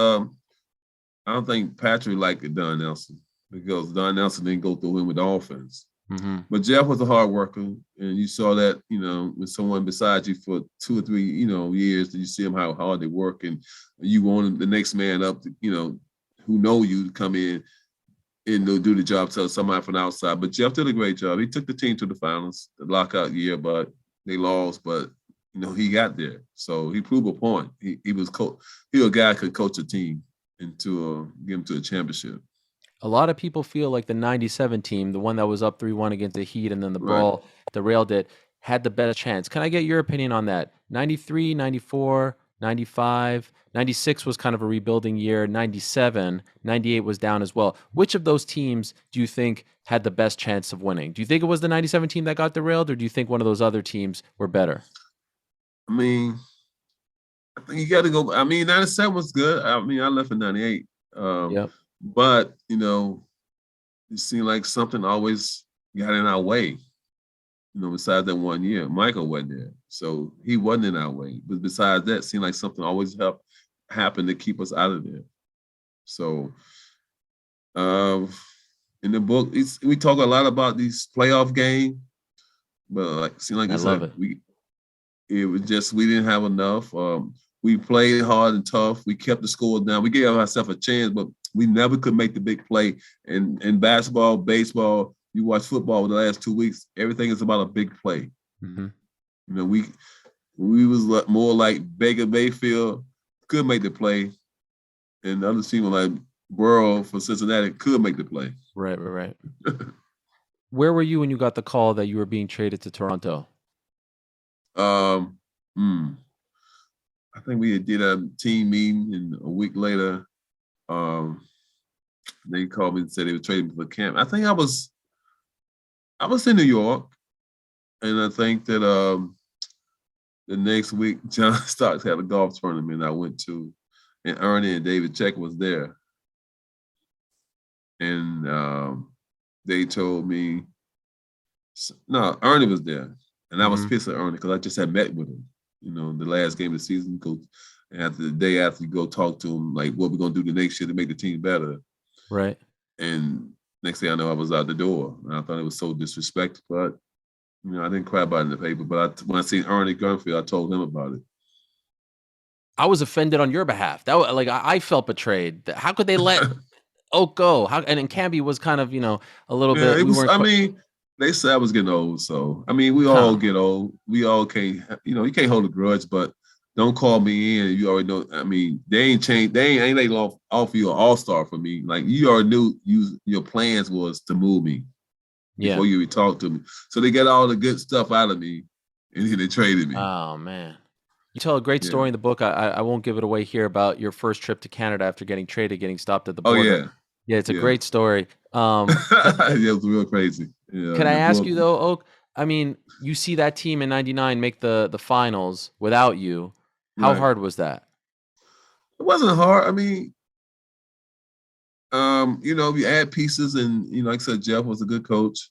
Speaker 2: I don't think Patrick liked Don Nelson because Don Nelson didn't go through him with the offense.
Speaker 1: Mm-hmm.
Speaker 2: But Jeff was a hard worker, and you saw that, with someone beside you for 2 or 3, years, that you see them how hard they work, and you want the next man up, who know you to come in and do the job to somebody from the outside. But Jeff did a great job. He took the team to the finals, the lockout year, but they lost. But he got there, so he proved a point. He was a guy who could coach a team and to get him to a championship.
Speaker 1: A lot of people feel like the 97 team, the one that was up 3-1 against the Heat and then the Rail did, had the best chance. Can I get your opinion on that? 93, 94, 95, 96 was kind of a rebuilding year. 97, 98 was down as well. Which of those teams do you think had the best chance of winning? Do you think it was the 97 team that got derailed, or do you think one of those other teams were better?
Speaker 2: I mean, I think you got to go. I mean, 97 was good. I mean, I left in 98.
Speaker 1: Yep.
Speaker 2: But, it seemed like something always got in our way, besides that 1 year. Michael wasn't there, so he wasn't in our way. But besides that, it seemed like something always happened to keep us out of there. So in the book, we talk a lot about these playoff games, but I
Speaker 1: love it.
Speaker 2: It was just we didn't have enough. We played hard and tough. We kept the score down. We gave ourselves a chance, but we never could make the big play. And in basketball, baseball, you watch football over the last 2 weeks, everything is about a big play.
Speaker 1: Mm-hmm.
Speaker 2: We was more like Baker Mayfield, could make the play, and the other team like Burrow for Cincinnati could make the play.
Speaker 1: Right. Where were you when you got the call that you were being traded to Toronto?
Speaker 2: I think we did a team meeting, and a week later, they called me and said they were trading for camp. I think I was in New York, and I think that the next week John Starks had a golf tournament I went to, and Ernie and David Check was there, and they told me, no, Ernie was there, and I was pissed at Ernie because I just had met with him. The last game of the season, and after the day after, you go talk to him, like, what we're going to do the next year to make the team better.
Speaker 1: Right.
Speaker 2: And next thing I know, I was out the door. And I thought it was so disrespectful, but, I didn't cry about it in the paper. But when I seen Ernie Gunfield, I told him about it.
Speaker 1: I was offended on your behalf. I felt betrayed. How could they let Oak go? And Camby was kind of, a little bit.
Speaker 2: They said I was getting old, so we all get old. We all can't, you can't hold a grudge, but don't call me in. You already know. They ain't changed. They ain't laid off you an all-star for me. Like, you already knew your plans was to move me before you even talked to me. So they got all the good stuff out of me, and then they traded me.
Speaker 1: Oh man, you tell a great story in the book. I won't give it away here about your first trip to Canada after getting traded, getting stopped at the border.
Speaker 2: Oh yeah.
Speaker 1: Yeah, it's a
Speaker 2: Yeah.
Speaker 1: great story.
Speaker 2: Yeah, it was real crazy. Yeah,
Speaker 1: Could I
Speaker 2: the
Speaker 1: ask
Speaker 2: book.
Speaker 1: you though, Oak? I mean, you see that team in '99 make the finals without you. How
Speaker 2: Right.
Speaker 1: hard was that?
Speaker 2: It wasn't hard. I mean, you add pieces, and like I said, Jeff was a good coach,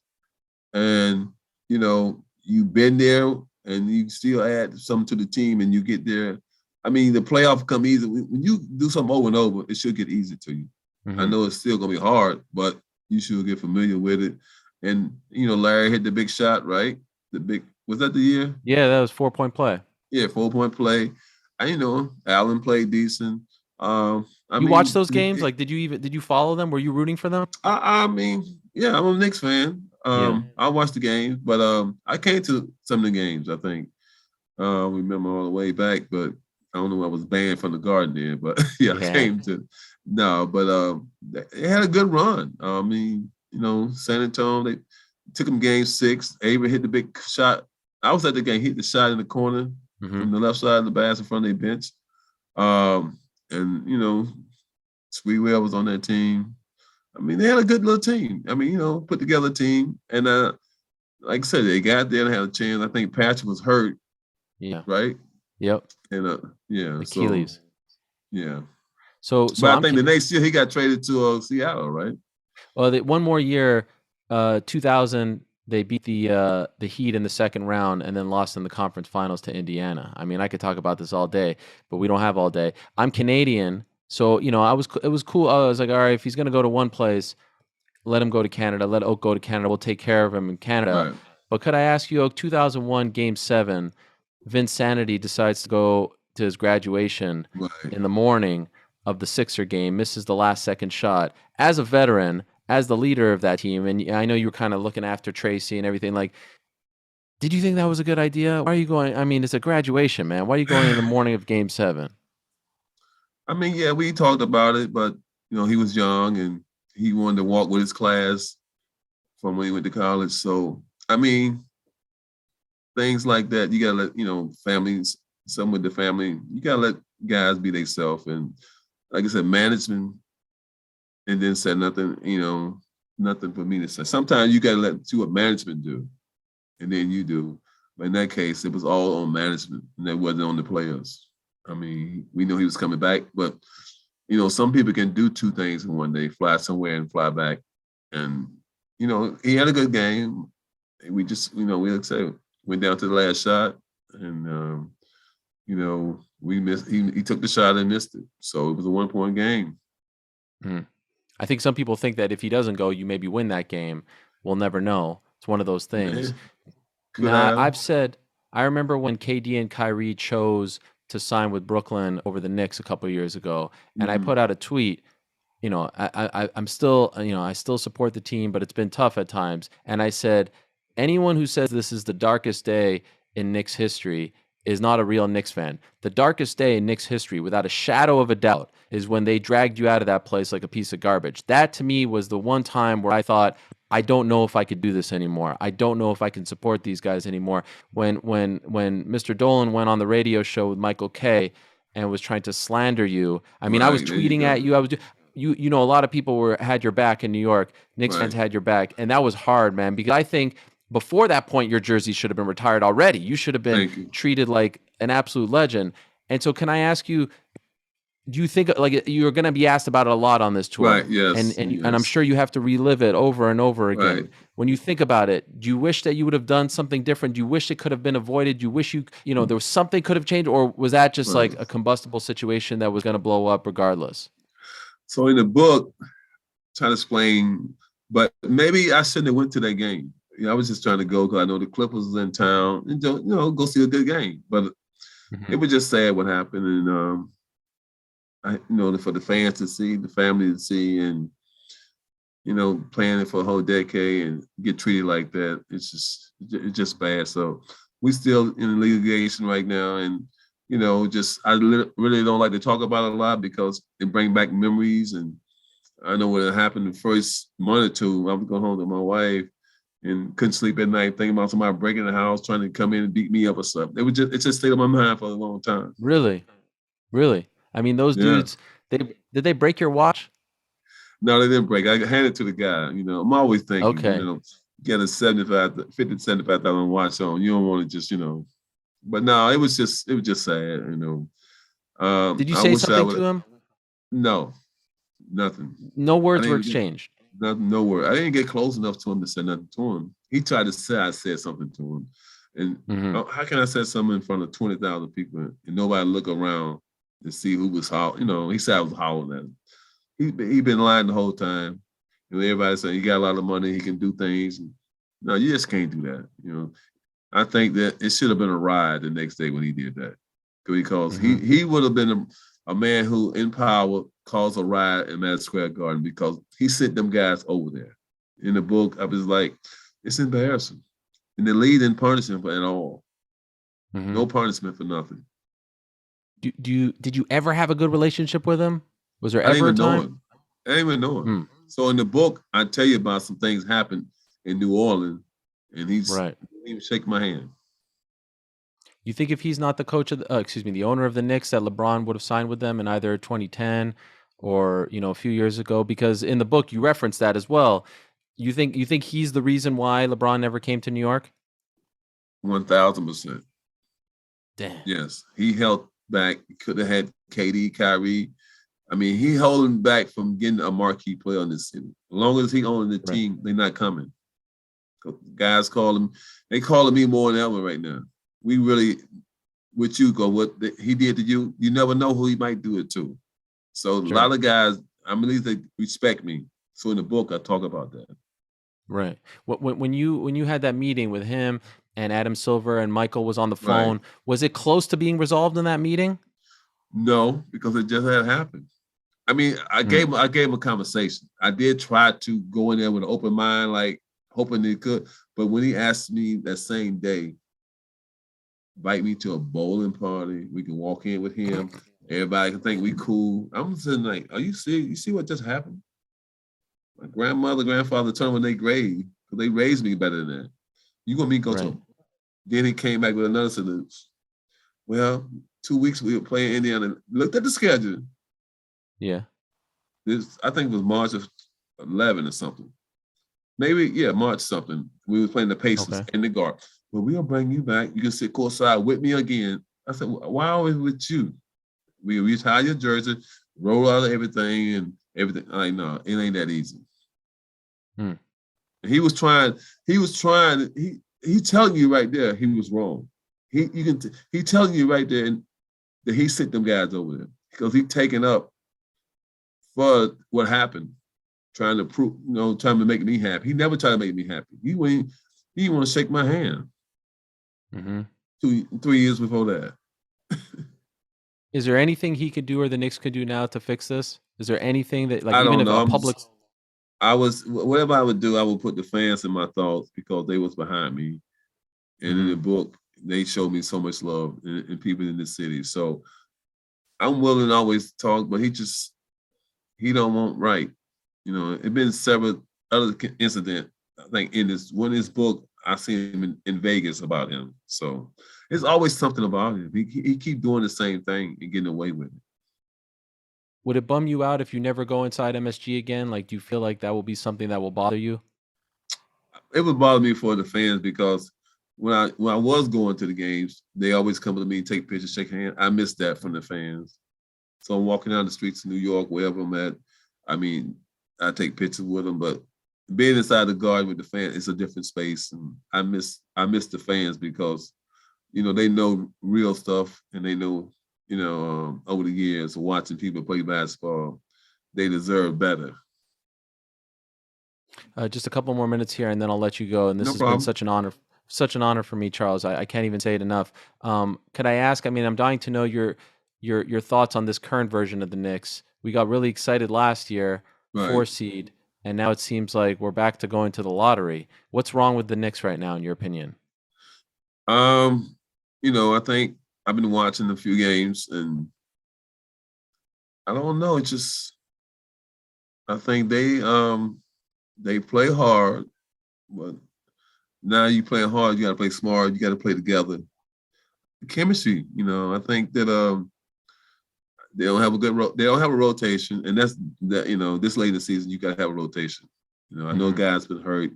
Speaker 2: and you've been there, and you still add something to the team, and you get there. I mean, the playoff come easy when you do something over and over. It should get easy to you. I
Speaker 1: Hmm.
Speaker 2: know it's still gonna be hard, but you should get familiar with it. And Larry hit the big shot, right? The big was that the year?
Speaker 1: Yeah, that was 4-point play.
Speaker 2: Yeah, 4-point play. Allen played decent. I
Speaker 1: You watch
Speaker 2: mean,
Speaker 1: those games? Like, did you follow them? Were you rooting for them?
Speaker 2: I mean, yeah, I'm a Knicks fan.
Speaker 1: Yeah.
Speaker 2: I watched the game, but I came to some of the games. I think remember all the way back, but I don't know. I was banned from the Garden then, but yeah, I
Speaker 1: Yeah.
Speaker 2: came to no, but they had a good run. I mean, San Antonio they took them game 6. Avery hit the big shot. I was at the game. Hit the shot in the corner
Speaker 1: Hmm.
Speaker 2: from the left side of the basket in front of their bench. And Sweetwell was on that team. I mean, they had a good little team. I mean, put together a team. And like I said, they got there and had a chance. I think Patrick was hurt,
Speaker 1: Yeah.
Speaker 2: right?
Speaker 1: Yep.
Speaker 2: And yeah, so
Speaker 1: Achilles.
Speaker 2: yeah.
Speaker 1: So
Speaker 2: But I
Speaker 1: I'm
Speaker 2: think the next year he got traded to Seattle, right?
Speaker 1: well. One more year, 2000. They beat the Heat in the second round and then lost in the conference finals to Indiana. I mean, I could talk about this all day, but we don't have all day. I'm Canadian, so it was cool. I was like, all right, if he's gonna go to one place, let him go to Canada. Let Oak go to Canada. We'll take care of him in Canada.
Speaker 2: Right,
Speaker 1: But could I ask you, Oak, 2001 Game 7, Vince Sanity decides to go to his graduation
Speaker 2: right.
Speaker 1: in the morning of the Sixer game, misses the last second shot. As a veteran, as the leader of that team, and I know you were kind of looking after Tracy and everything, like, did you think that was a good idea? Why are you going? I mean, it's a graduation, man. Why are you going in the morning of Game 7?
Speaker 2: I mean, yeah, we talked about it, but he was young and he wanted to walk with his class from when he went to college. So I mean, things like that, you gotta let families, some with the family, you gotta let guys be themselves. And like I said, management, and then said nothing, nothing for me to say. Sometimes you gotta see what management do, and then you do. But in that case, it was all on management, and it wasn't on the players. I mean, we knew he was coming back, but some people can do two things in one day: fly somewhere and fly back. And he had a good game. We just, we like I said, went down to the last shot, and we missed. He took the shot and missed it, so it was a 1-point game.
Speaker 1: Mhm. I think some people think that if he doesn't go, you maybe win that game. We'll never know. It's one of those things.
Speaker 2: Man, could
Speaker 1: Now,
Speaker 2: have.
Speaker 1: I've said, I remember when KD and Kyrie chose to sign with Brooklyn over the Knicks a couple of years ago, and I
Speaker 2: Mhm.
Speaker 1: put out a tweet. I'm still, I still support the team, but it's been tough at times. And I said, anyone who says this is the darkest day in Knicks history is not a real Knicks fan. The darkest day in Knicks history, without a shadow of a doubt, is when they dragged you out of that place like a piece of garbage. That to me was the one time where I thought, I don't know if I could do this anymore. I don't know if I can support these guys anymore. When Mr. Dolan went on the radio show with Michael Kay and was trying to slander you, I mean, I was
Speaker 2: Right, there you
Speaker 1: tweeting at
Speaker 2: go.
Speaker 1: you. I was a lot of people had your back in New York. Knicks fans
Speaker 2: Right.
Speaker 1: had your back, and that was hard, man. Because I think before that point, your jersey should have been retired already. You should have been
Speaker 2: Thank you.
Speaker 1: treated like an absolute legend. And so, can I ask you? Do you think like you're going to be asked about it a lot on this tour,
Speaker 2: Right.
Speaker 1: and
Speaker 2: Yes.
Speaker 1: I'm
Speaker 2: Yes.
Speaker 1: sure you have to relive it over and over again.
Speaker 2: Right.
Speaker 1: When you think about it, do you wish that you would have done something different? Do you wish it could have been avoided? Do you wish there was something could have changed, or was that just like
Speaker 2: Right.
Speaker 1: a combustible situation that was going to blow up regardless?
Speaker 2: So in the book, trying to explain, but maybe I shouldn't have went to that game. I was just trying to go because I know the Clippers was in town and go see a good game. But it
Speaker 1: Mhm.
Speaker 2: was just sad what happened, and for the fans to see, the family to see, and playing for a whole decade and get treated like that, it's just bad. So we still in litigation right now, and I really don't like to talk about it a lot because it brings back memories. And I know what happened the first month or two. I was going home to my wife and couldn't sleep at night thinking about somebody breaking the house, trying to come in and beat me up or something. It just stayed on my mind for a long time.
Speaker 1: Really, really. I mean, those
Speaker 2: Yeah.
Speaker 1: dudes. Did they break your watch?
Speaker 2: No, they didn't break. I handed it to the guy. I'm always thinking,
Speaker 1: Okay.
Speaker 2: get a 75,000 watch on. You don't want to just, But no, it was just sad.
Speaker 1: Did you
Speaker 2: I
Speaker 1: say
Speaker 2: wish I
Speaker 1: something
Speaker 2: would.
Speaker 1: to him?
Speaker 2: No, nothing.
Speaker 1: No
Speaker 2: I
Speaker 1: words were
Speaker 2: didn't get
Speaker 1: exchanged.
Speaker 2: nothing. No word. I didn't get close enough to him to say nothing to him. He tried to say I said something to him, and
Speaker 1: Hmm.
Speaker 2: how can I say something in front of 20,000 people and nobody look around to see who was how? He said I was howling at him. He been lying the whole time. Everybody saying he got a lot of money, he can do things. No, you just can't do that. I think that it should have been a riot the next day when he did that, because
Speaker 1: Hmm.
Speaker 2: he would have been a man who in power caused a riot in Madison Square Garden because he sent them guys over there. In the book, I was like, it's embarrassing, and the league didn't punish him at all.
Speaker 1: Hmm.
Speaker 2: No punishment for nothing.
Speaker 1: Did you ever have a good relationship with him? Was there
Speaker 2: I didn't
Speaker 1: ever a
Speaker 2: even know
Speaker 1: time?
Speaker 2: him. I didn't even know him.
Speaker 1: Hmm.
Speaker 2: So in the book, I tell you about some things happened in New Orleans, and he
Speaker 1: Right.
Speaker 2: didn't even shake my hand.
Speaker 1: You think if he's not the coach of the owner of the Knicks, that LeBron would have signed with them in either 2010 or a few years ago? Because in the book you reference that as well. You think he's the reason why LeBron never came to New York?
Speaker 2: 1,000%.
Speaker 1: Damn.
Speaker 2: Yes, he held back. He could have had KD, Kyrie. I mean, he holding back from getting a marquee player in this city. As long as he owning the
Speaker 1: Right.
Speaker 2: team, they're not coming. Guys call him. They calling me more than ever right now. We really, with you, go what he did to you. You never know who he might do it to. So a
Speaker 1: Sure.
Speaker 2: lot of guys, at least they respect me. So in the book, I talk about that.
Speaker 1: Right. When you had that meeting with him and Adam Silver and Michael was on the
Speaker 2: Right.
Speaker 1: phone, was it close to being resolved in that meeting?
Speaker 2: No, because it just had happened. I mean,
Speaker 1: Mm.
Speaker 2: I gave him a conversation. I did try to go in there with an open mind, like hoping he could. But when he asked me that same day, invite me to a bowling party, we can walk in with him. Everybody can think we cool. I'm sitting like, are you serious? You see what just happened? My grandfather turned on their grave because they raised me better than that. You want me to go
Speaker 1: Right.
Speaker 2: to? Then he came back with another solution. Well, 2 weeks we were playing Indiana. Looked at the schedule.
Speaker 1: Yeah.
Speaker 2: I think it was March of 11 or something. Maybe, yeah, March something. We were playing the Pacers
Speaker 1: Okay.
Speaker 2: in the Garden. Well, we'll bring you back. You can sit courtside with me again. I said, why always with you? We retire your jersey, roll out of everything and everything. I know it ain't that easy.
Speaker 1: Mm.
Speaker 2: He was trying. He telling you right there he was wrong. He telling you right there that he sent them guys over there because he taken up for what happened, trying to prove, trying to make me happy. He never tried to make me happy. He want to shake my hand.
Speaker 1: Hmm.
Speaker 2: 3 years before that.
Speaker 1: Is there anything he could do or the Knicks could do now to fix this? Is there anything that, like,
Speaker 2: I
Speaker 1: even
Speaker 2: don't
Speaker 1: if
Speaker 2: know.
Speaker 1: a public?
Speaker 2: I was whatever I would do, I would put the fans in my thoughts because they was behind me. And in
Speaker 1: Hmm.
Speaker 2: the book, they showed me so much love and people in the city. So I'm willing to always talk, but he don't want right. It been several other incident. I think in this book, I seen him in Vegas about him. So it's always something about him. He keep doing the same thing and getting away with it.
Speaker 1: Would it bum you out if you never go inside MSG again? Like, do you feel like that will be something that will bother you?
Speaker 2: It would bother me for the fans because when I was going to the games, they always come to me, take pictures, shake hands. I miss that from the fans. So I'm walking down the streets of New York, wherever I'm at. I mean, I take pictures with them, but being inside the garden with the fans, it's a different space, and I miss the fans because they know real stuff, and they know over the years of watching people play basketball, they deserve better.
Speaker 1: Just a couple more minutes here, and then I'll let you go. And this
Speaker 2: No
Speaker 1: has been
Speaker 2: problem.
Speaker 1: such an honor for me, Charles. I can't even say it enough. Could I ask? I mean, I'm dying to know your thoughts on this current version of the Knicks. We got really excited last year,
Speaker 2: Right.
Speaker 1: 4 seed, and now it seems like we're back to going to the lottery. What's wrong with the Knicks right now, in your opinion?
Speaker 2: Um, I think I've been watching a few games, and I don't know. It's just I think they play hard, but now you playing hard, you got to play smart, you got to play together. The chemistry, I think that They don't have a they don't have a rotation, and that's that. This late in the season, you got to have a rotation. I know guys been hurt.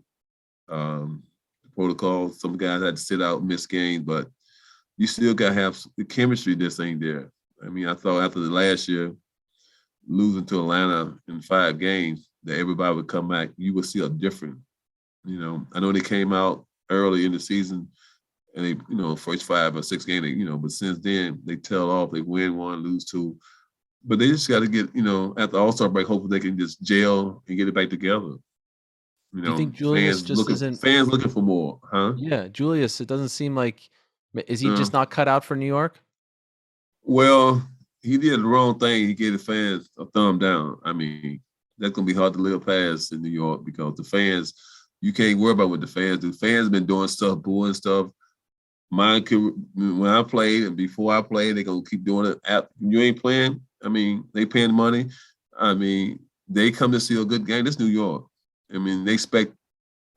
Speaker 2: Protocol. Some guys had to sit out, miss games, but you still got to have the chemistry. This ain't there. I mean, I thought after the last year, losing to Atlanta in 5 games, that everybody would come back. You would see a different. I know they came out early in the season, and they, first 5 or 6 games, but since then they tail off. They win 1, lose 2, but they just got to get, at the All-Star break, hopefully they can just gel and get it back together.
Speaker 1: Do you think Julius isn't
Speaker 2: fans looking for more, huh?
Speaker 1: Yeah, Julius. It doesn't seem like is he just not cut out for New York?
Speaker 2: Well, he did the wrong thing. He gave the fans a thumb down. I mean, that's gonna be hard to live past in New York because the fans, you can't worry about what the fans do. Fans been doing stuff, booing stuff. When I played and before I played, they're gonna keep doing it. You ain't playing. I mean, they paying money. I mean, they come to see a good game. This New York. I mean, they expect,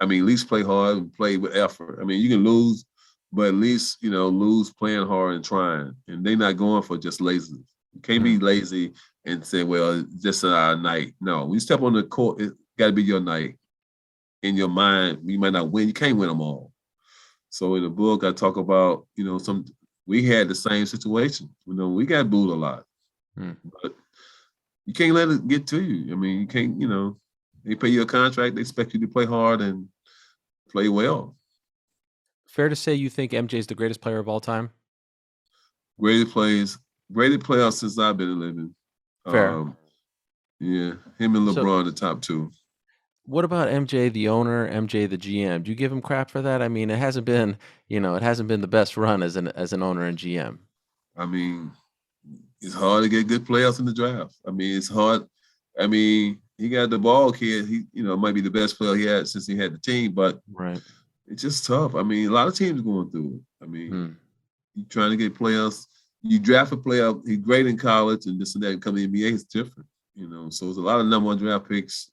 Speaker 2: at least play hard and play with effort. I mean, you can lose, but at least, lose playing hard and trying. And they're not going for just lazy. You can't be lazy and say, well, it's just our night. No, when you step on the court, it got to be your night. In your mind, you might not win. You can't win them all. So in the book, I talk about, we had the same situation. We got booed a lot. But you can't let it get to you. I mean, you can't, they pay you a contract. They expect you to play hard and play well.
Speaker 1: Fair to say you think MJ is the greatest player of all time?
Speaker 2: Greatest player since I've been living.
Speaker 1: Fair.
Speaker 2: Yeah, him and LeBron, the top 2.
Speaker 1: What about MJ, the owner, MJ, the GM? Do you give him crap for that? I mean, it hasn't been the best run as an owner and GM.
Speaker 2: I mean, it's hard to get good players in the draft. I mean, it's hard. I mean, he got the ball kid. He, might be the best player he had since he had the team, but it's just tough. I mean, a lot of teams going through it. I mean, you trying to get players. You draft a player, he's great in college and this and that, and come to the NBA, it's different. So it's a lot of number 1 draft picks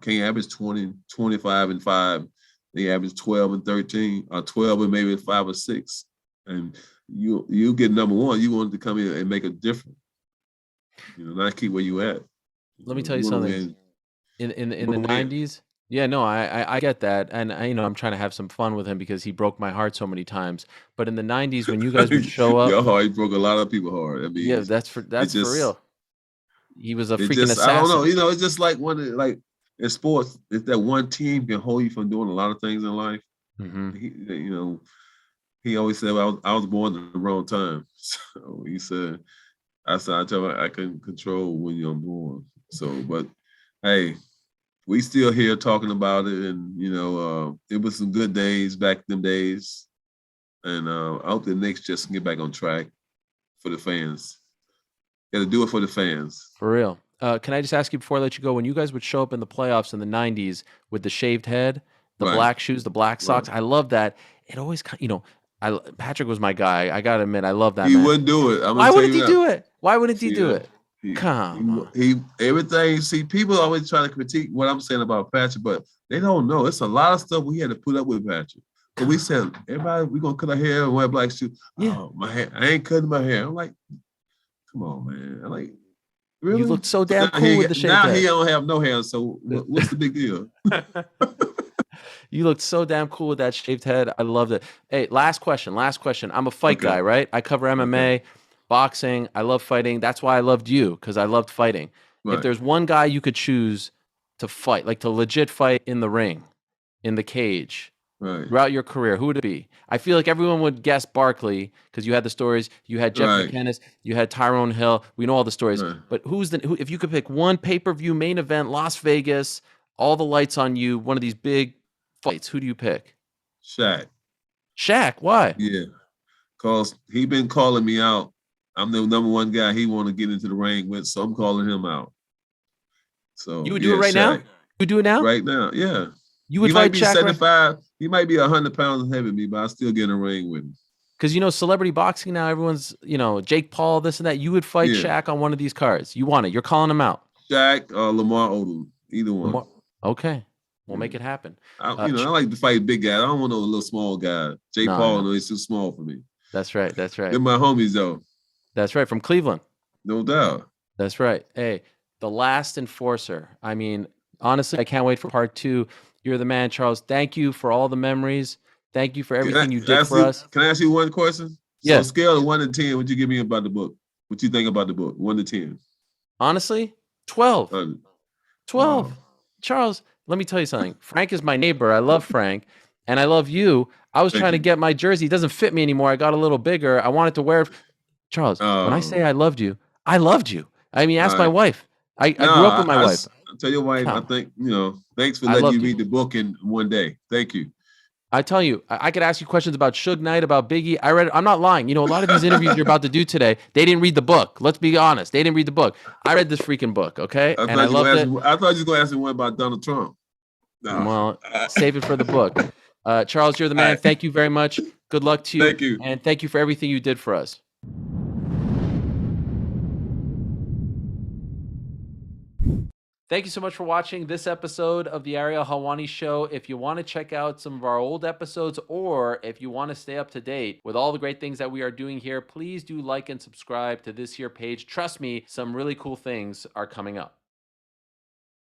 Speaker 2: can't average 20, 25 and 5. They average 12 and 13, or 12 and maybe 5 or 6. And you get number 1, you want to come in and make a difference. Not keep where you at.
Speaker 1: Let me tell you something. In the 90's, yeah, no, I get that, and I'm trying to have some fun with him because he broke my heart so many times. But in the 90's, when you guys would show up,
Speaker 2: your heart, he broke a lot of people's heart. I mean,
Speaker 1: yeah, that's for real. He was a freaking assassin.
Speaker 2: I don't know. It's just like in sports, if that one team can hold you from doing a lot of things in life. He always said, well, I was born at the wrong time. So he said, I tell him I can control when you're born. So, but hey, we still here talking about it, and it was some good days back in them days, and I hope the Knicks just get back on track for the fans. Got to do it for the fans.
Speaker 1: For real. Can I just ask you before I let you go? When you guys would show up in the playoffs in the 90's with the shaved head, the black shoes, the black socks, I love that. It always, Patrick was my guy. I gotta admit, I love that.
Speaker 2: He wouldn't do it.
Speaker 1: Why wouldn't he do it? Why wouldn't he do it? Come on.
Speaker 2: He everything. See, people always try to critique what I'm saying about Patrick, but they don't know. It's a lot of stuff we had to put up with Patrick. But we said, everybody, we're gonna cut our hair and wear black shoes. Yeah. Oh, my hair, I ain't cutting my hair. I'm like, come on, man. I'm like, really?
Speaker 1: You looked so damn cool with the shaved head.
Speaker 2: Now he don't have no hair, so what's the big deal?
Speaker 1: You looked so damn cool with that shaved head. I loved it. Hey, last question. I'm a fight guy, right? I cover MMA, boxing. I love fighting. That's why I loved you, because I loved fighting. Right. If there's one guy you could choose to fight, like to legit fight in the ring, in the cage, throughout your career, who would it be? I feel like everyone would guess Barkley because you had the stories. You had Jeff McKennis. You had Tyrone Hill. We know all the stories. But if you could pick one pay-per-view main event, Las Vegas, all the lights on you, one of these big fights, who do you pick?
Speaker 2: Shaq.
Speaker 1: Shaq? Why?
Speaker 2: Yeah, because he been calling me out. I'm the number 1 guy he want to get into the ring with, so I'm calling him out. So
Speaker 1: you would do it right now? You would do it now?
Speaker 2: Right now, yeah.
Speaker 1: You would fight Shaq?
Speaker 2: 75. He might be 100 pounds heavier than me, but I still get in a ring with him.
Speaker 1: Because celebrity boxing now, everyone's Jake Paul, this and that. You would fight Shaq on one of these cards. You want it? You're calling him out.
Speaker 2: Shaq or Lamar Odom, either one.
Speaker 1: Okay. We'll make it happen.
Speaker 2: I like to fight big guys. I don't want no little small guy. Paul, no, he's too small for me.
Speaker 1: That's right.
Speaker 2: They're my homies, though.
Speaker 1: That's right. From Cleveland.
Speaker 2: No doubt.
Speaker 1: That's right. Hey, the last enforcer. I mean, honestly, I can't wait for part 2. You're the man, Charles. Thank you for all the memories. Thank you for everything you did for us.
Speaker 2: Can I ask you one question? So
Speaker 1: Yes.
Speaker 2: scale of 1 to 10, what you give me about the book? What you think about the book? 1 to 10.
Speaker 1: Honestly, 12. 12.
Speaker 2: Wow.
Speaker 1: Charles, let me tell you something. Frank is my neighbor. I love Frank, and I love you. I was
Speaker 2: Thank
Speaker 1: trying to
Speaker 2: you.
Speaker 1: get my jersey. It doesn't fit me anymore. I got a little bigger. I wanted to wear it. Charles, when I say I loved you, I loved you. I mean, ask my wife. I grew up with my wife.
Speaker 2: I tell your wife, I
Speaker 1: Come.
Speaker 2: think, thanks for
Speaker 1: I
Speaker 2: letting you
Speaker 1: loved you.
Speaker 2: read the book in one day. Thank you.
Speaker 1: I tell you, I could ask you questions about Suge Knight, about Biggie. I read it. I'm not lying. You know, a lot of these interviews you're about to do today, they didn't read the book. Let's be honest. They didn't read the book. I read this freaking book, okay? And I loved it.
Speaker 2: I thought you were going to ask me one about Donald Trump. No.
Speaker 1: Well, save it for the book. Charles, you're the man.
Speaker 2: Right.
Speaker 1: Thank you very much. Good luck to you.
Speaker 2: Thank you.
Speaker 1: And thank you for everything you did for us. Thank you so much for watching this episode of the Ariel Helwani Show. If you want to check out some of our old episodes, or if you want to stay up to date with all the great things that we are doing here, please do like and subscribe to this here page. Trust me, some really cool things are coming up.